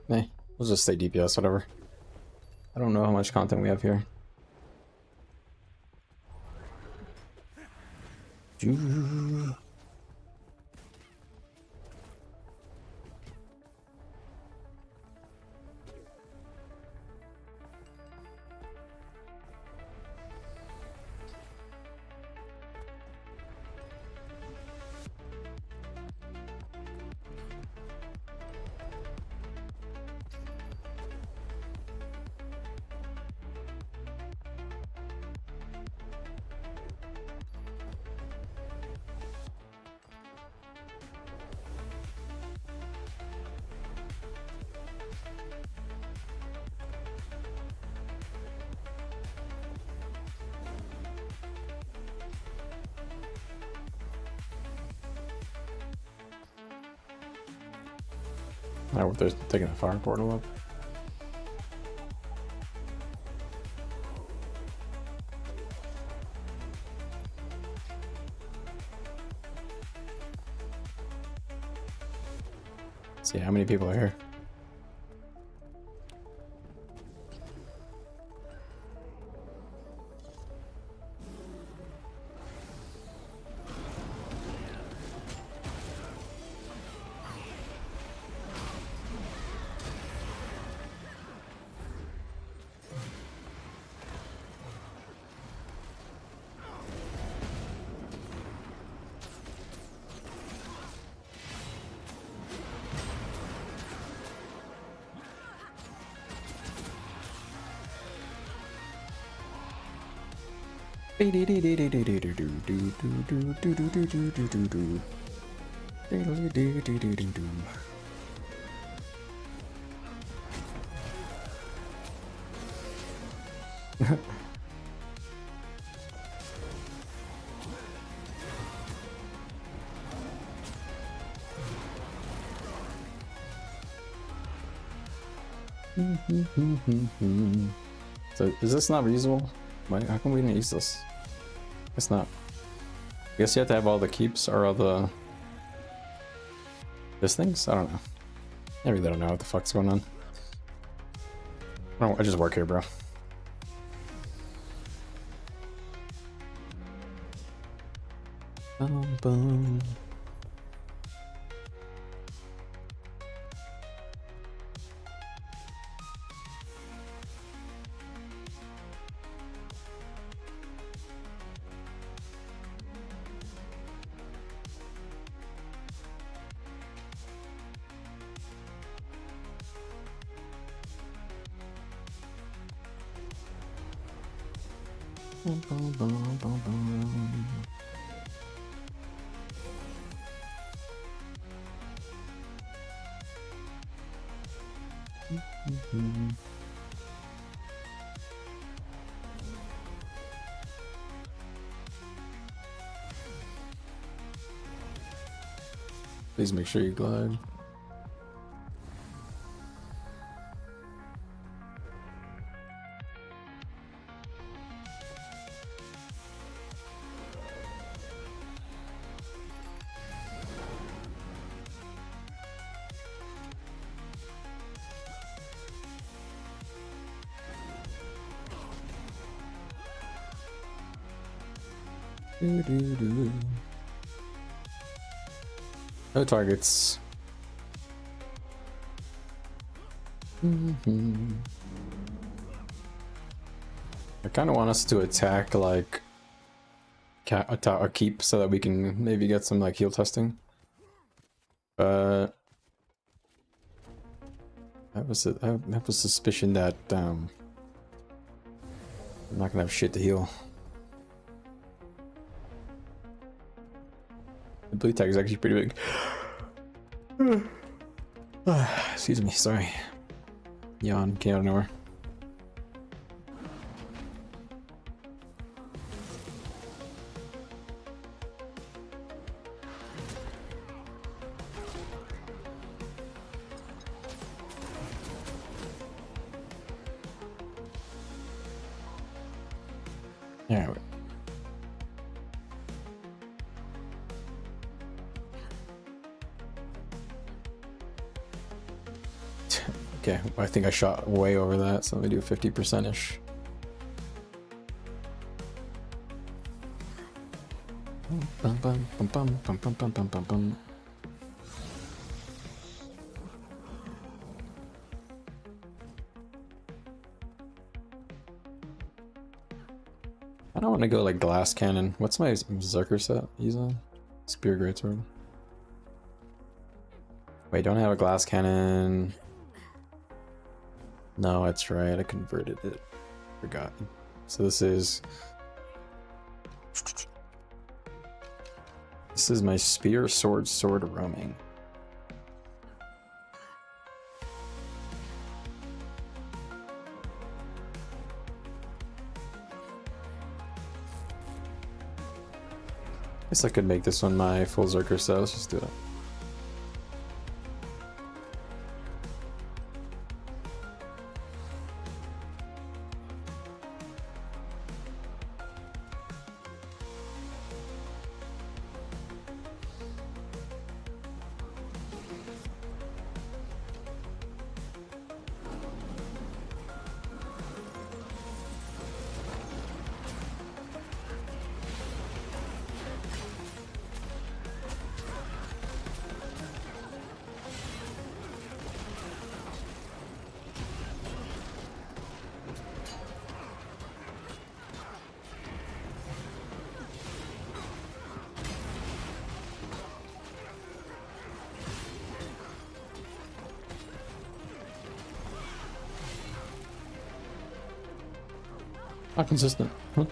Hey, we'll just stay DPS, whatever. I don't know how much content we have here. Oh, they're taking the fire portal up. Let's see how many people are here. So is this not reusable? Why, how come we didn't use this? It's not. I guess you have to have all the keeps or all the this things? I don't know. I really don't know what the fuck's going on. I just work here, bro. Bum, bum. Bum, bum, bum, bum, bum. Mhm. Please make sure you glide. Doo-doo-doo. No targets. Mhm. I kind of want us to attack like attack or keep so that we can maybe get some like heal testing. But I have a suspicion that I'm not gonna have shit to heal. The blue tag is actually pretty big. Excuse me, sorry. Yawn, came out of nowhere. Alright. Okay, I think I shot way over that, so let me do 50%-ish. Bum, bum, bum, bum, bum, bum, bum, bum, bum, bum. I don't want to go like glass cannon. What's my Zerker set using? Spear greatsword. Wait, don't I have a glass cannon? No, that's right. I converted it. Forgot. So this is my spear, sword, roaming. Guess I could make this one my full Zerker set. Let's just do it. Not consistent. Huh?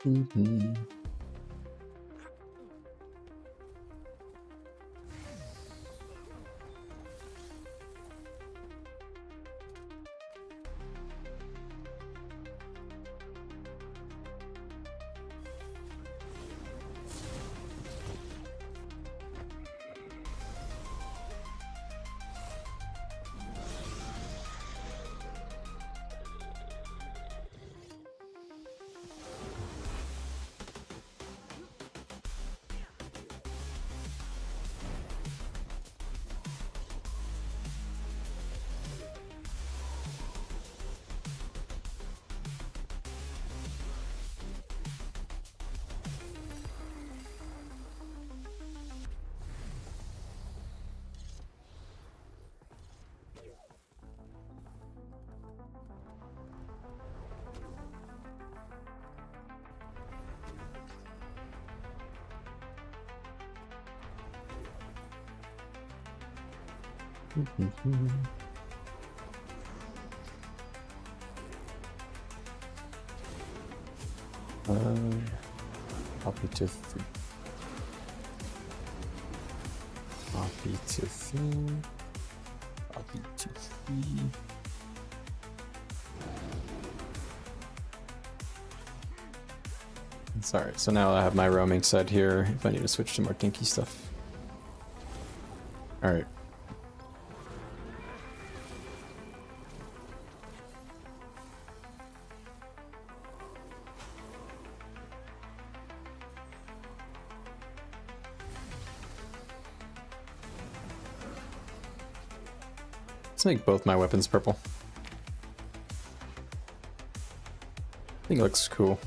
Mm-hmm. Copy to free. Copy to free. Copy to free. Sorry, so now I have my roaming set here if I need to switch to more dinky stuff. Alright. Let's make both my weapons purple. I think it looks cool.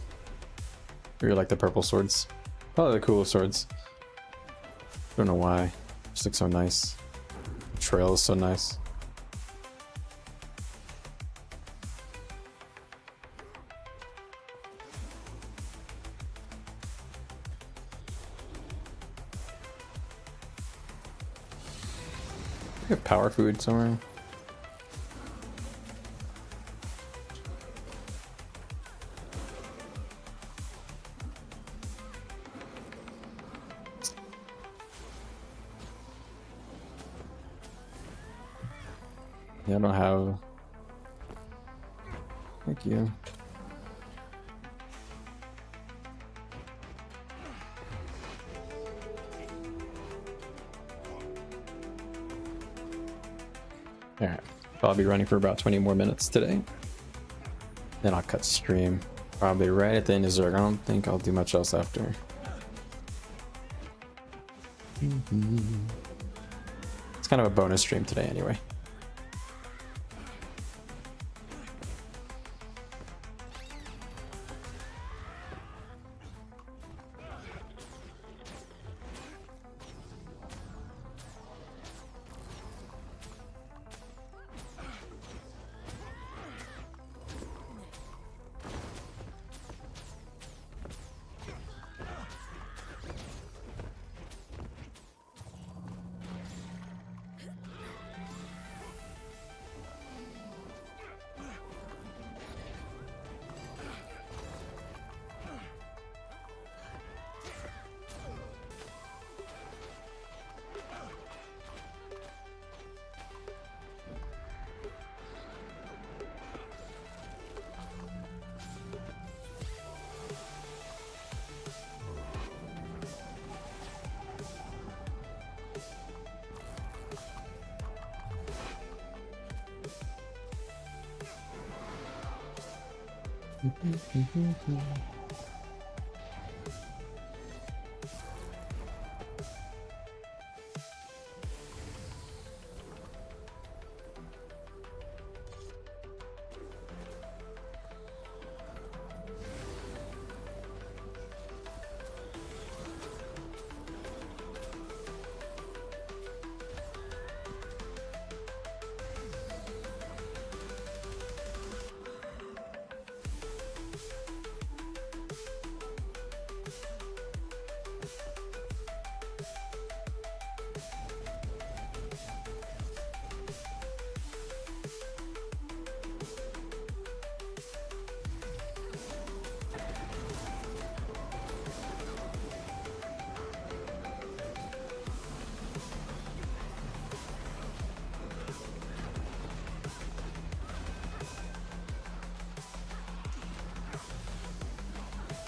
I really like the purple swords. Probably the coolest swords. Don't know why. Just looks so nice. The trail is so nice. I have power food somewhere. Yeah, I don't have. Thank you. Alright, I'll be running for about 20 more minutes today. Then I'll cut stream. Probably right at the end of Zerg. I don't think I'll do much else after. It's kind of a bonus stream today anyway.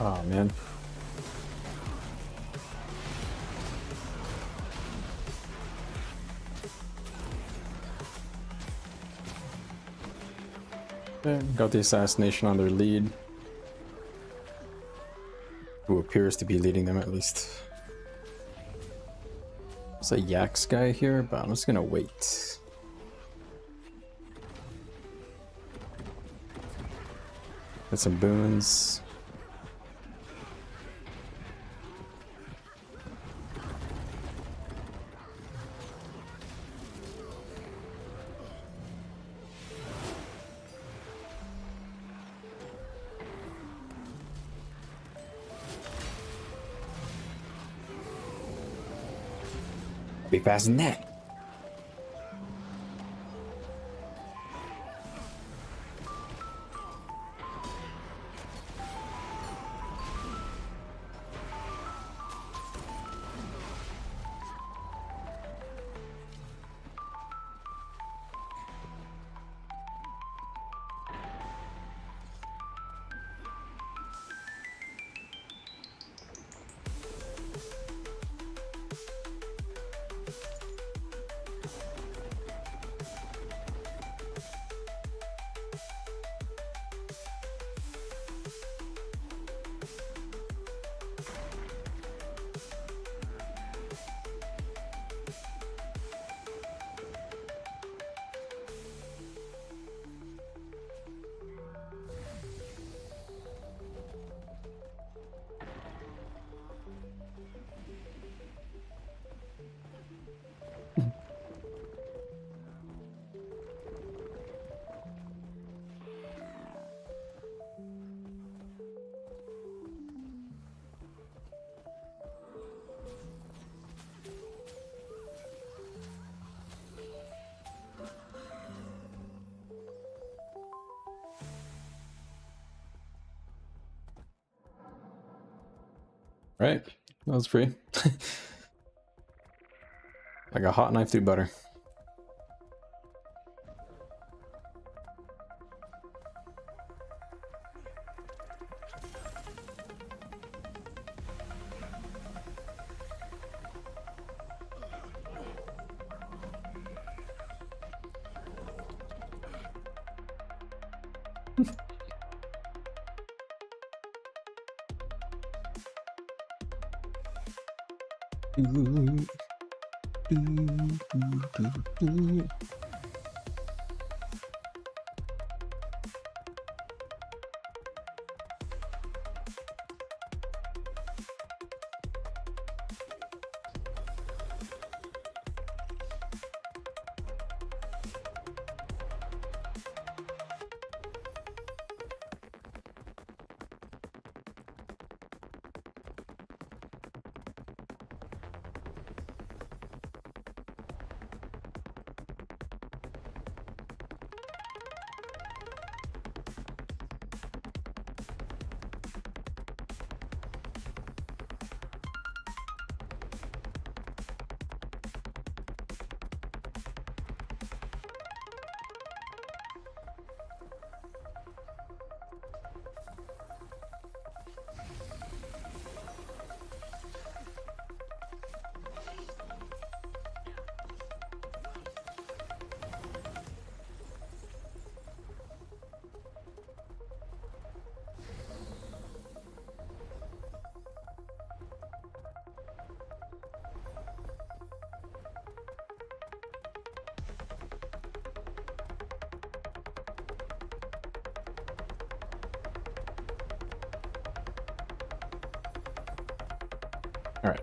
Oh man. Yeah, got the assassination on their lead. Who appears to be leading them at least. There's a Yaks guy here, but I'm just gonna wait. Get some boons. Be faster than that. Right, that was free. Like a hot knife through butter. All right.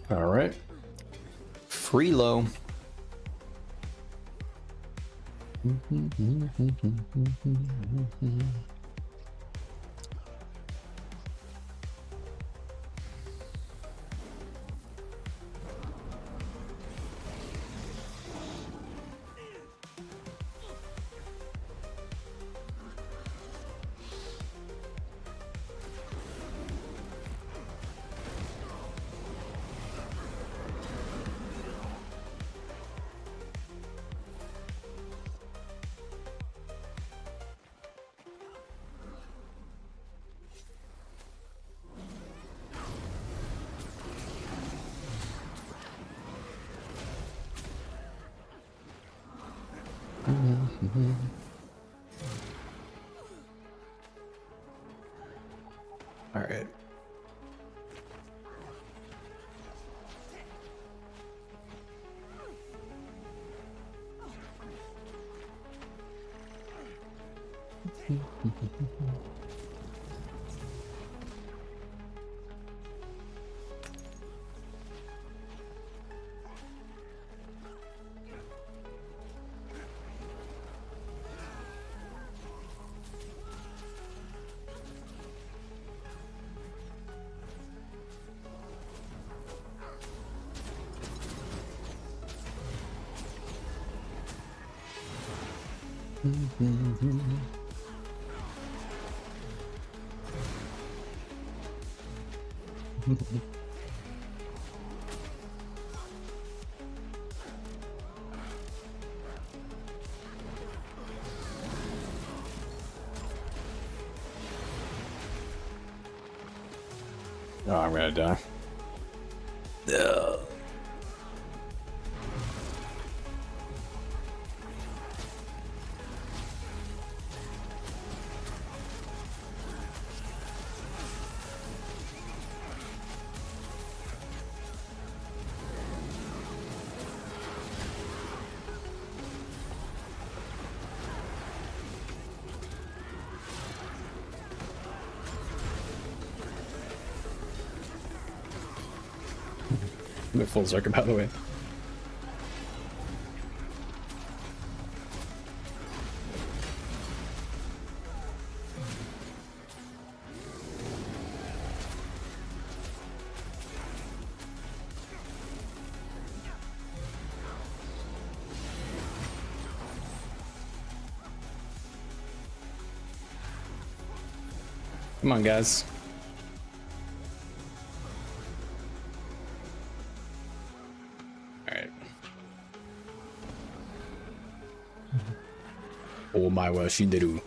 All right. Free low. All right. Oh, I'm gonna die. Ugh. I'm at full Zerg, by the way. Come on, guys. Alright. Oh my wa shinderu.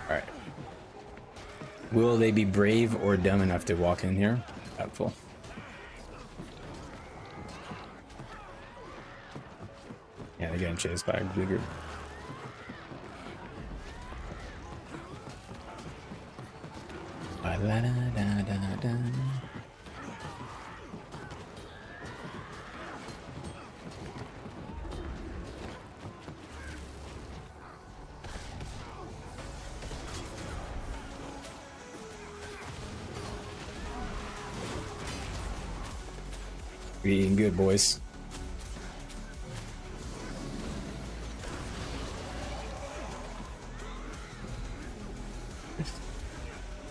Alright. Will they be brave or dumb enough to walk in here? Doubtful. Yeah, they're getting chased by a bigger. Ba-la-da-da-da-da. We're eating good, boys.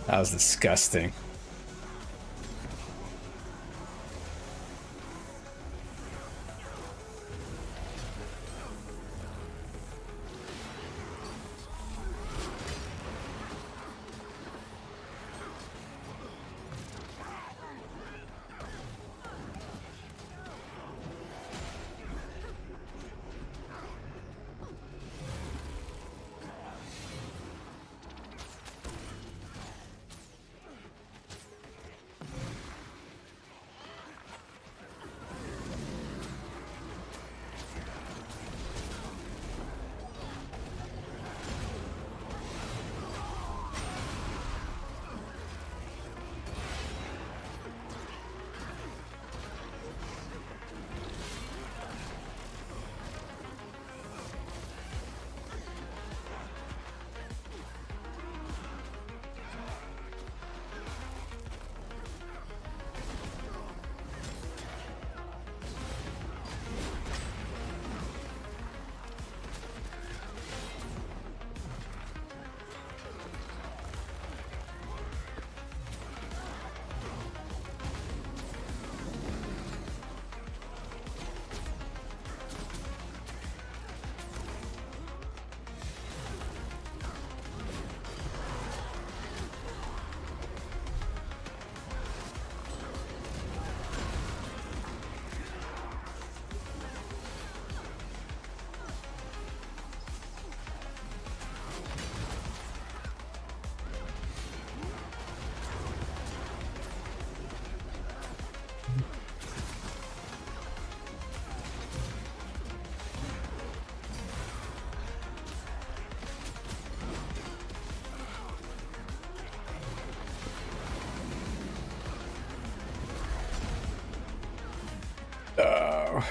That was disgusting. go.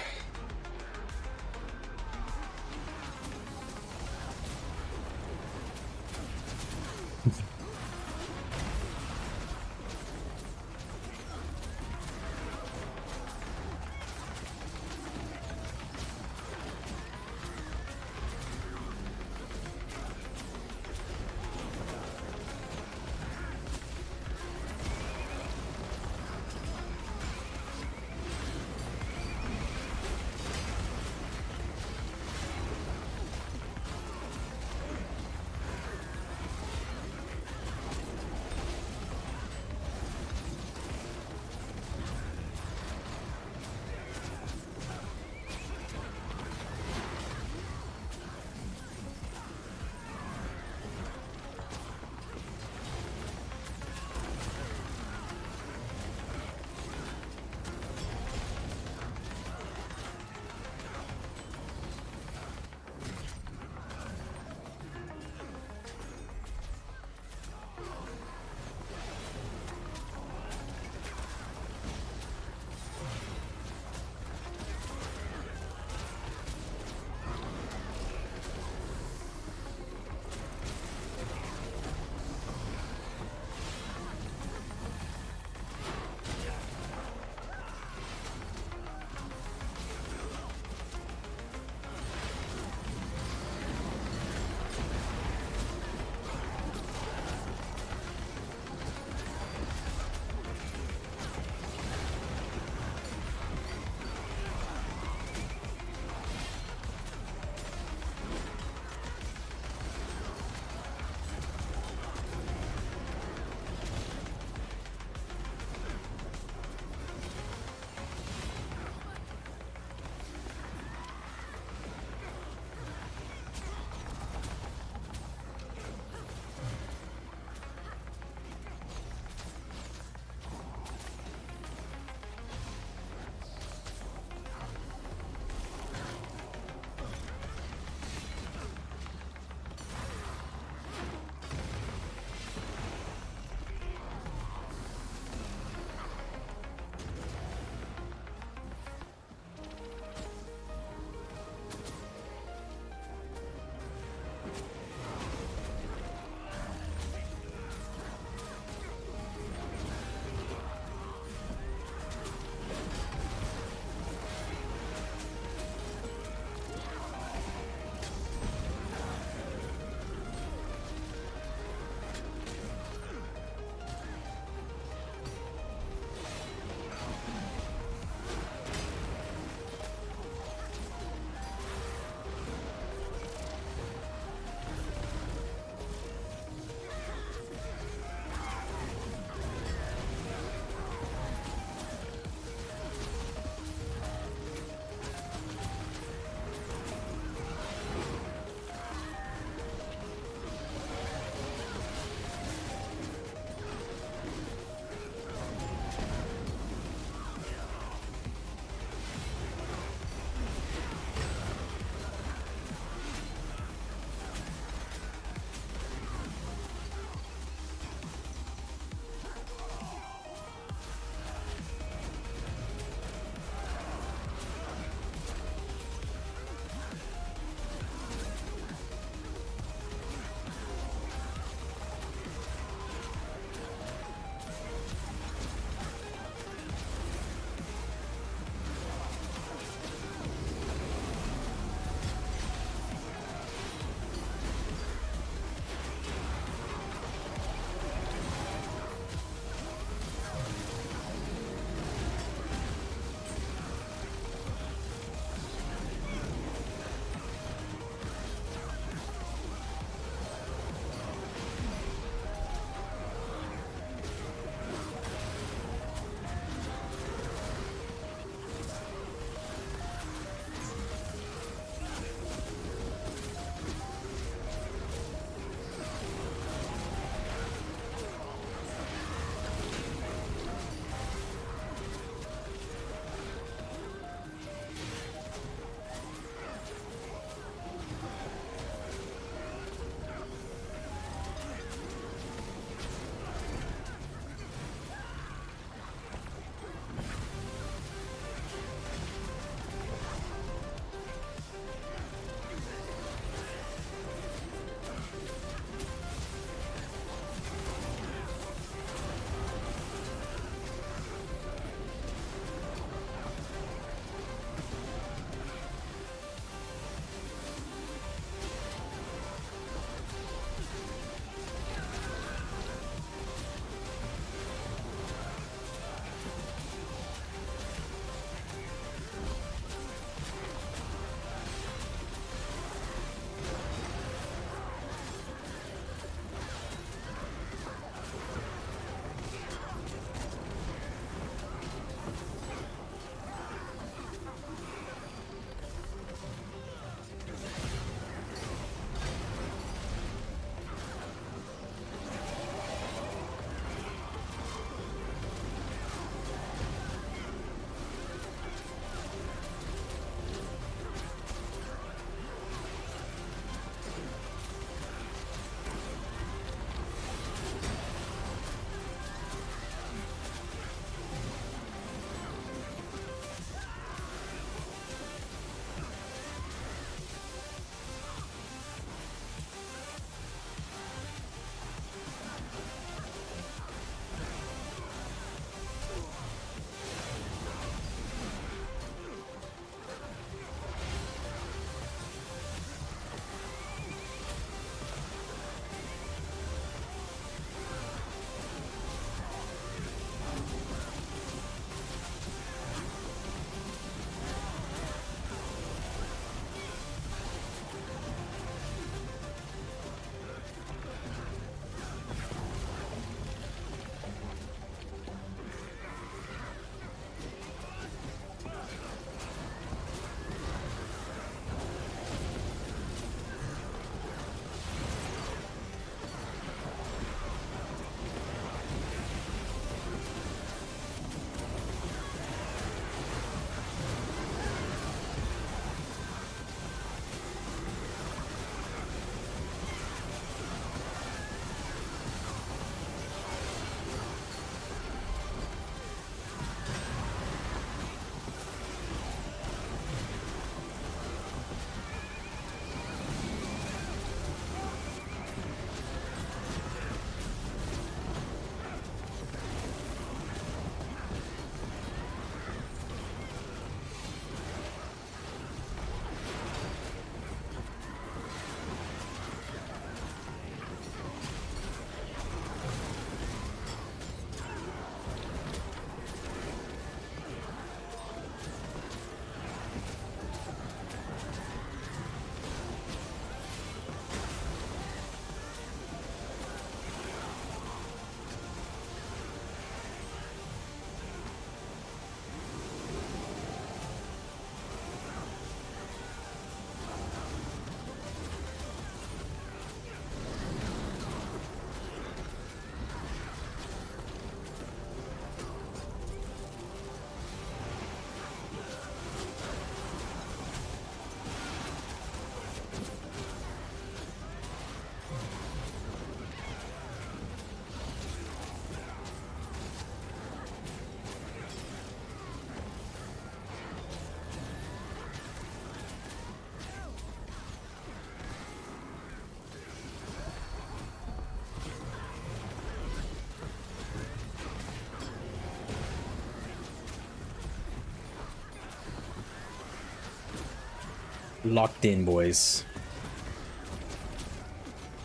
Locked in, boys.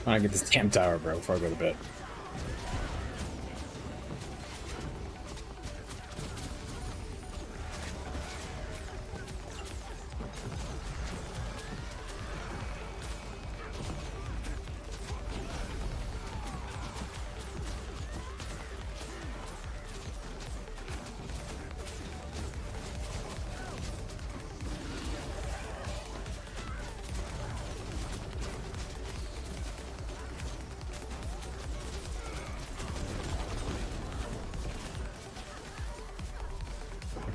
I want to get this damn tower, bro, before I go to bed.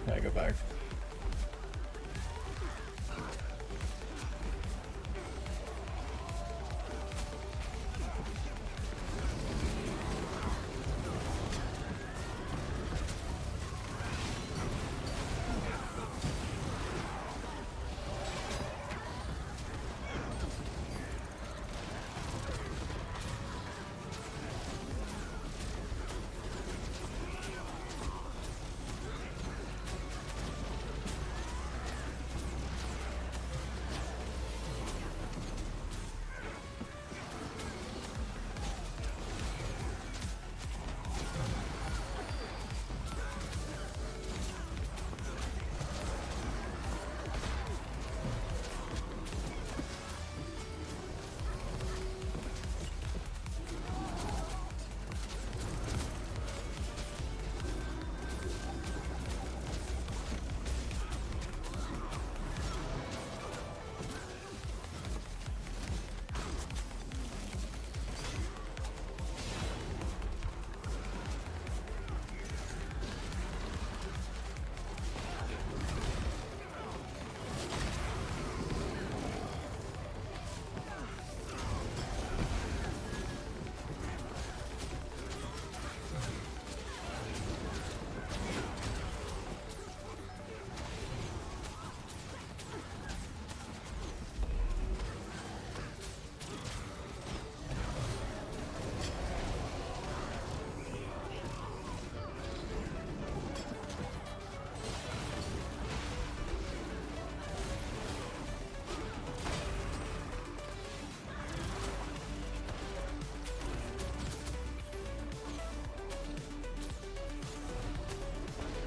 I go back.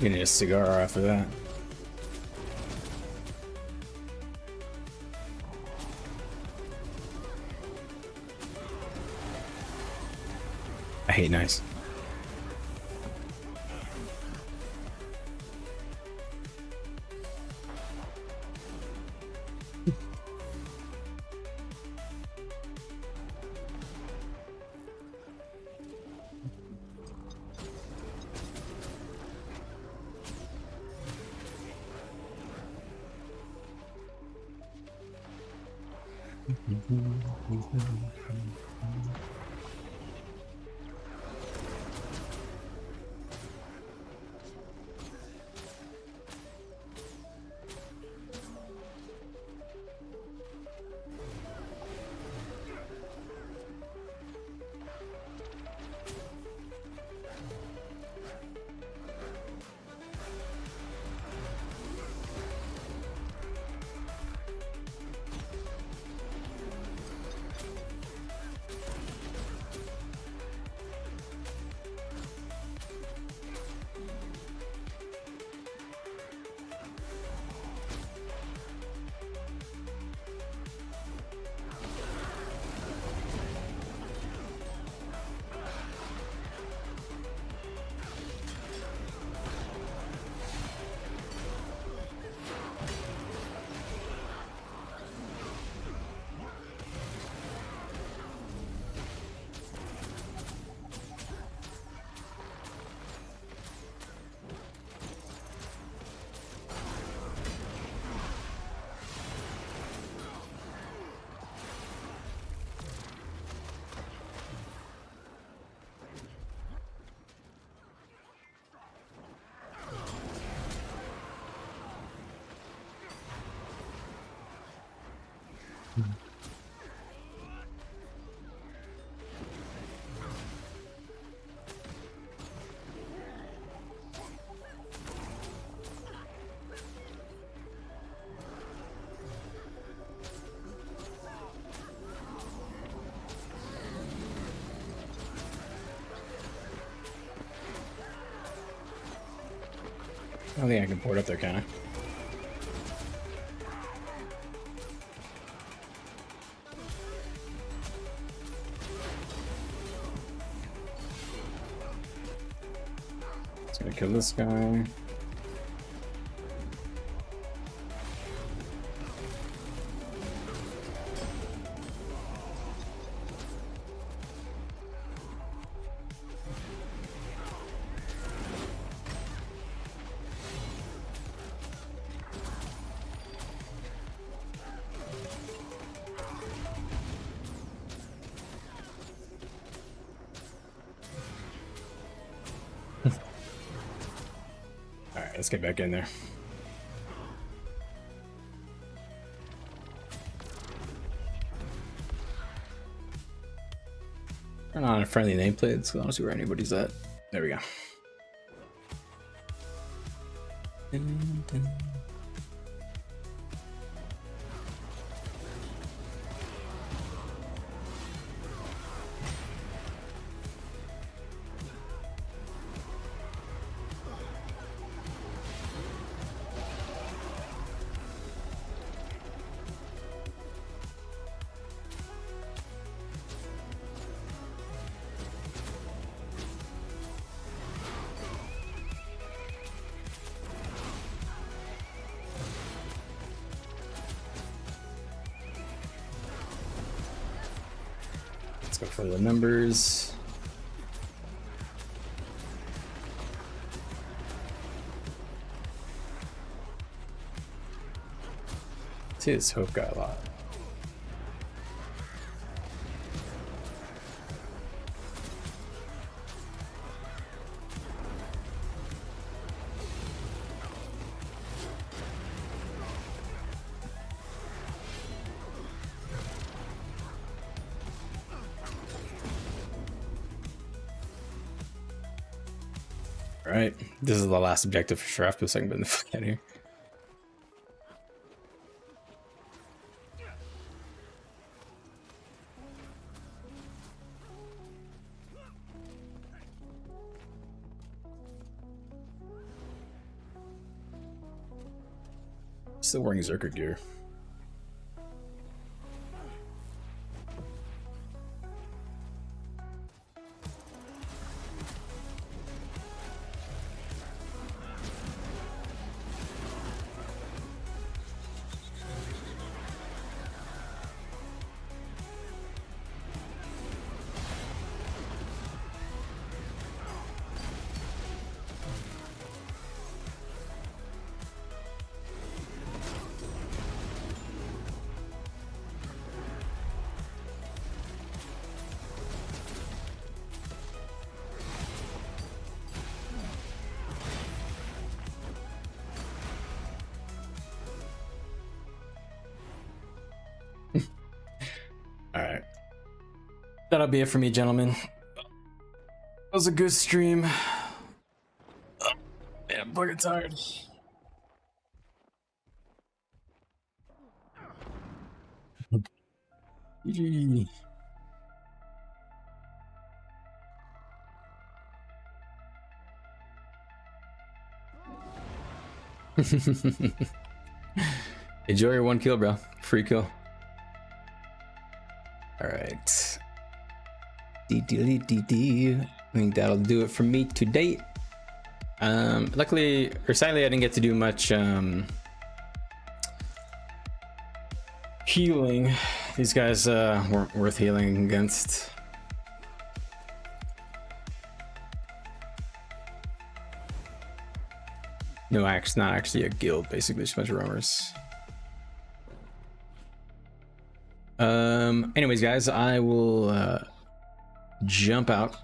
You need a cigar after that. I hate nice. I don't think I can board up there, can I? It's gonna kill this guy. Alright, let's get back in there. Turn on a friendly nameplate, so I don't see where anybody's at. There we go. Dun, dun. Let's go for the numbers. See this hope guy a lot. Alright, this is the last objective for sure after the second bit the fuck out of here. Still wearing Zerg gear. Alright. That'll be it for me, gentlemen. That was a good stream. Man, I'm fucking tired. GG. Enjoy your 1 kill, bro. Free kill. Alright. I think that'll do it for me to date. Luckily, or sadly, I didn't get to do much healing. These guys weren't worth healing against. No, it's not actually a guild, basically, just a bunch of roamers. Anyways, guys, I will jump out.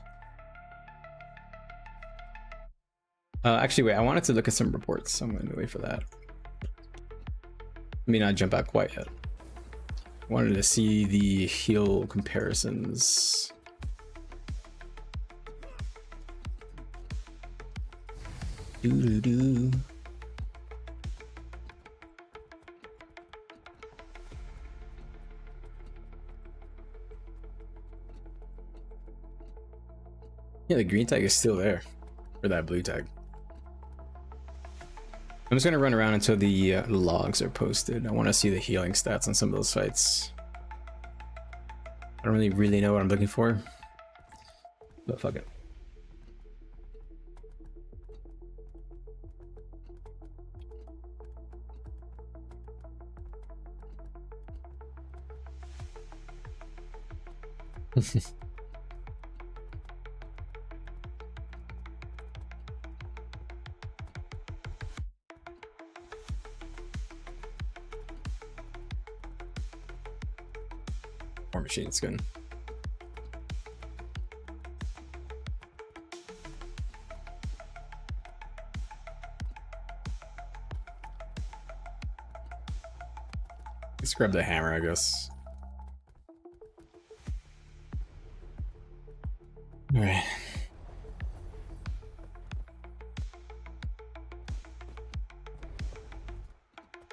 Actually, wait, I wanted to look at some reports, so I'm going to wait for that. Let me not jump out quite yet. I wanted to see the heal comparisons. Doo-doo-doo. Yeah, the green tag is still there, or that blue tag. I'm just gonna run around until the logs are posted. I want to see the healing stats on some of those fights. I don't really know what I'm looking for, but fuck it. More machine skin. Let's grab the hammer, I guess. All right.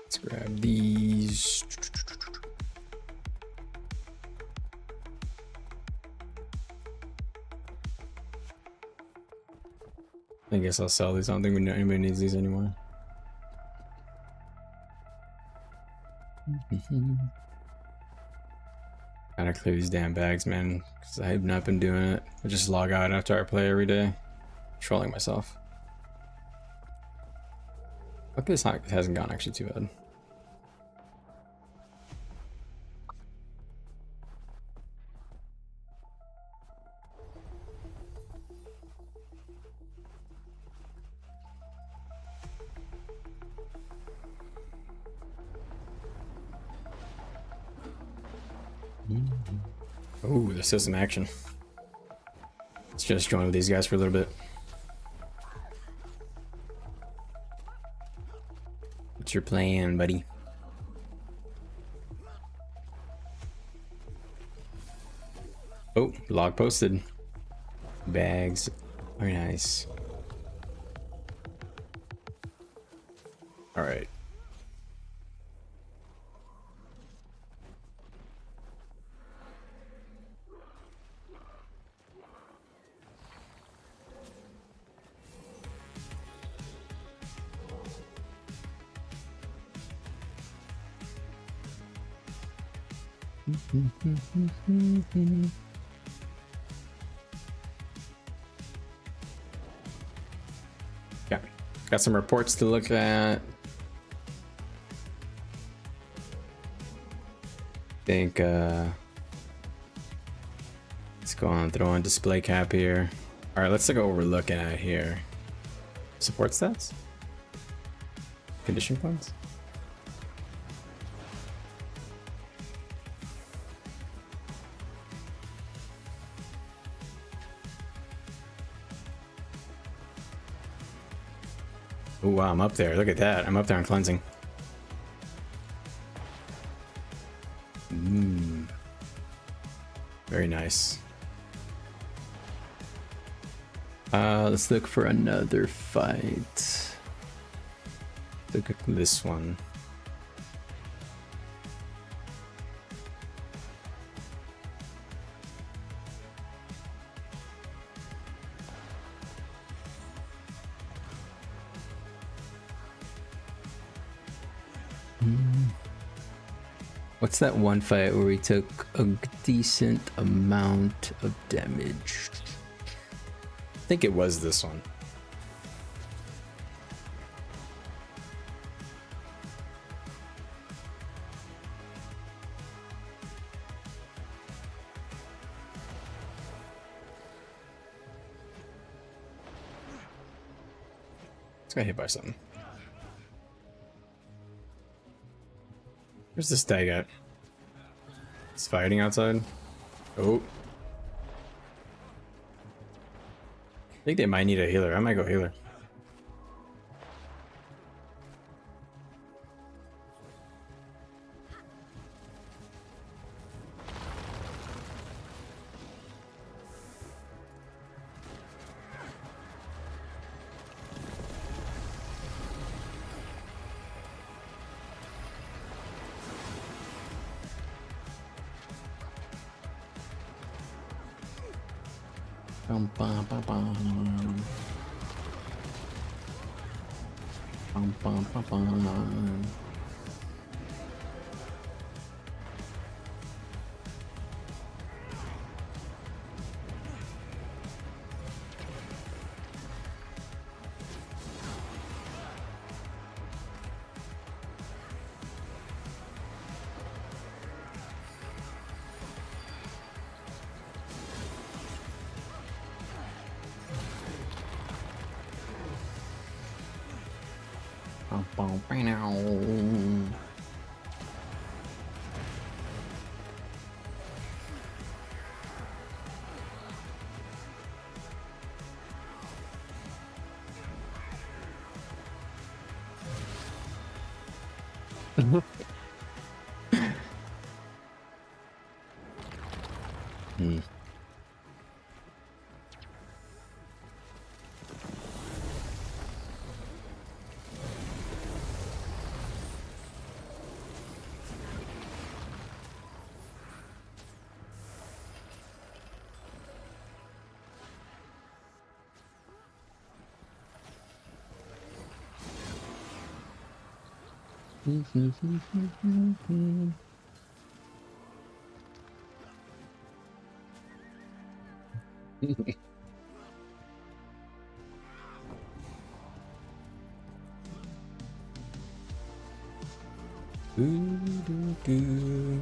Let's grab these. I guess I'll sell these. I don't think anybody needs these anymore. Gotta clear these damn bags, man, because I have not been doing it. I just log out after I play every day, trolling myself. Luckily this hasn't gone actually too bad. Ooh, this is some action. Let's just join with these guys for a little bit. What's your plan, buddy? Oh, log posted. Bags. Very nice. All right. Yeah, got some reports to look at. Think let's go on, throw on display cap here. All right, let's look at what we're looking at here. Support stats, condition points. Oh wow, I'm up there. Look at that. I'm up there on cleansing. Very nice. Let's look for another fight. Look at this one. What's that one fight where we took a decent amount of damage? I think it was this one. This got hit by something. Where's this guy at? He's fighting outside. Oh. I think they might need a healer. I might go healer. Bum, bum, bum, bum. Bum, bum, bam.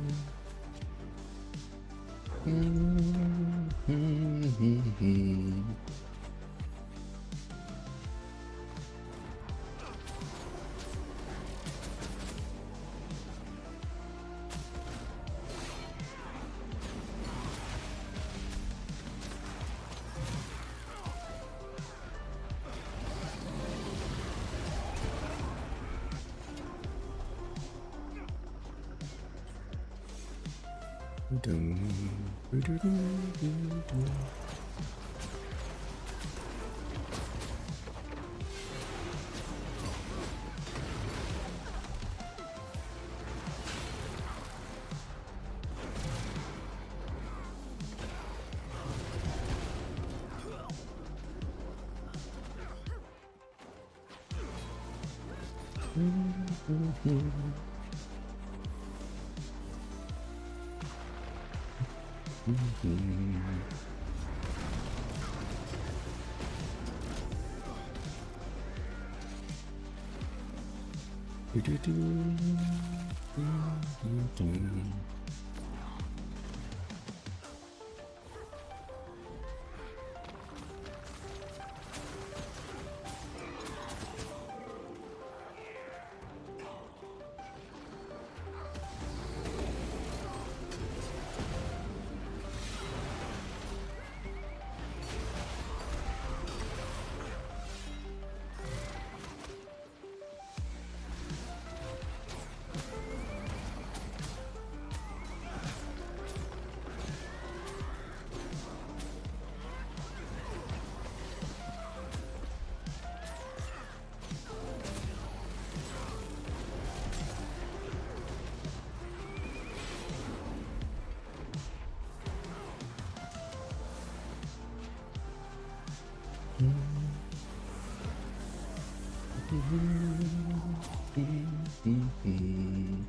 Hmm.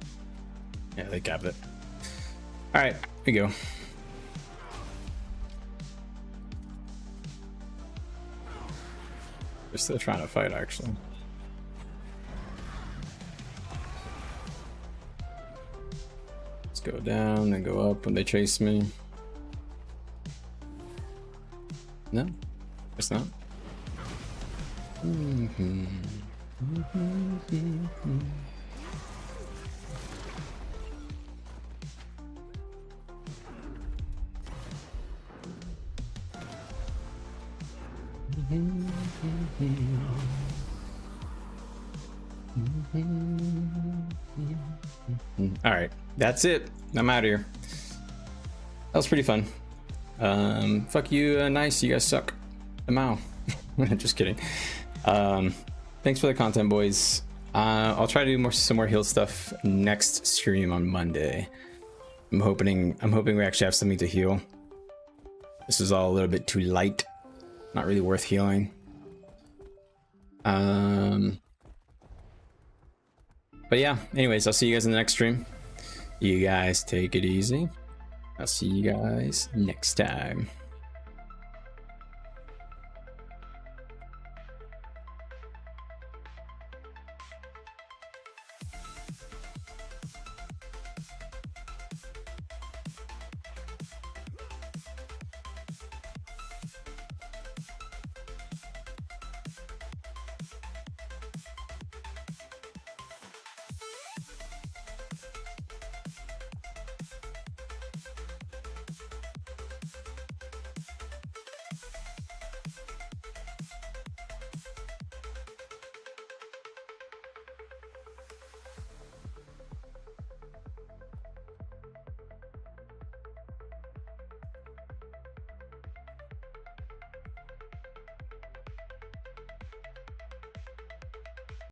Yeah, they got it. All right, here we go. They're still trying to fight, actually. Let's go down and go up when they chase me. No, it's not. All right, that's it. I'm out of here. That was pretty fun. Fuck you, nice. You guys suck. I'm out. Just kidding. Thanks for the content, boys. I'll try to do some more heal stuff next stream on Monday. I'm hoping we actually have something to heal. This is all a little bit too light. Not really worth healing. But yeah, anyways, I'll see you guys in the next stream. You guys take it easy. I'll see you guys next time.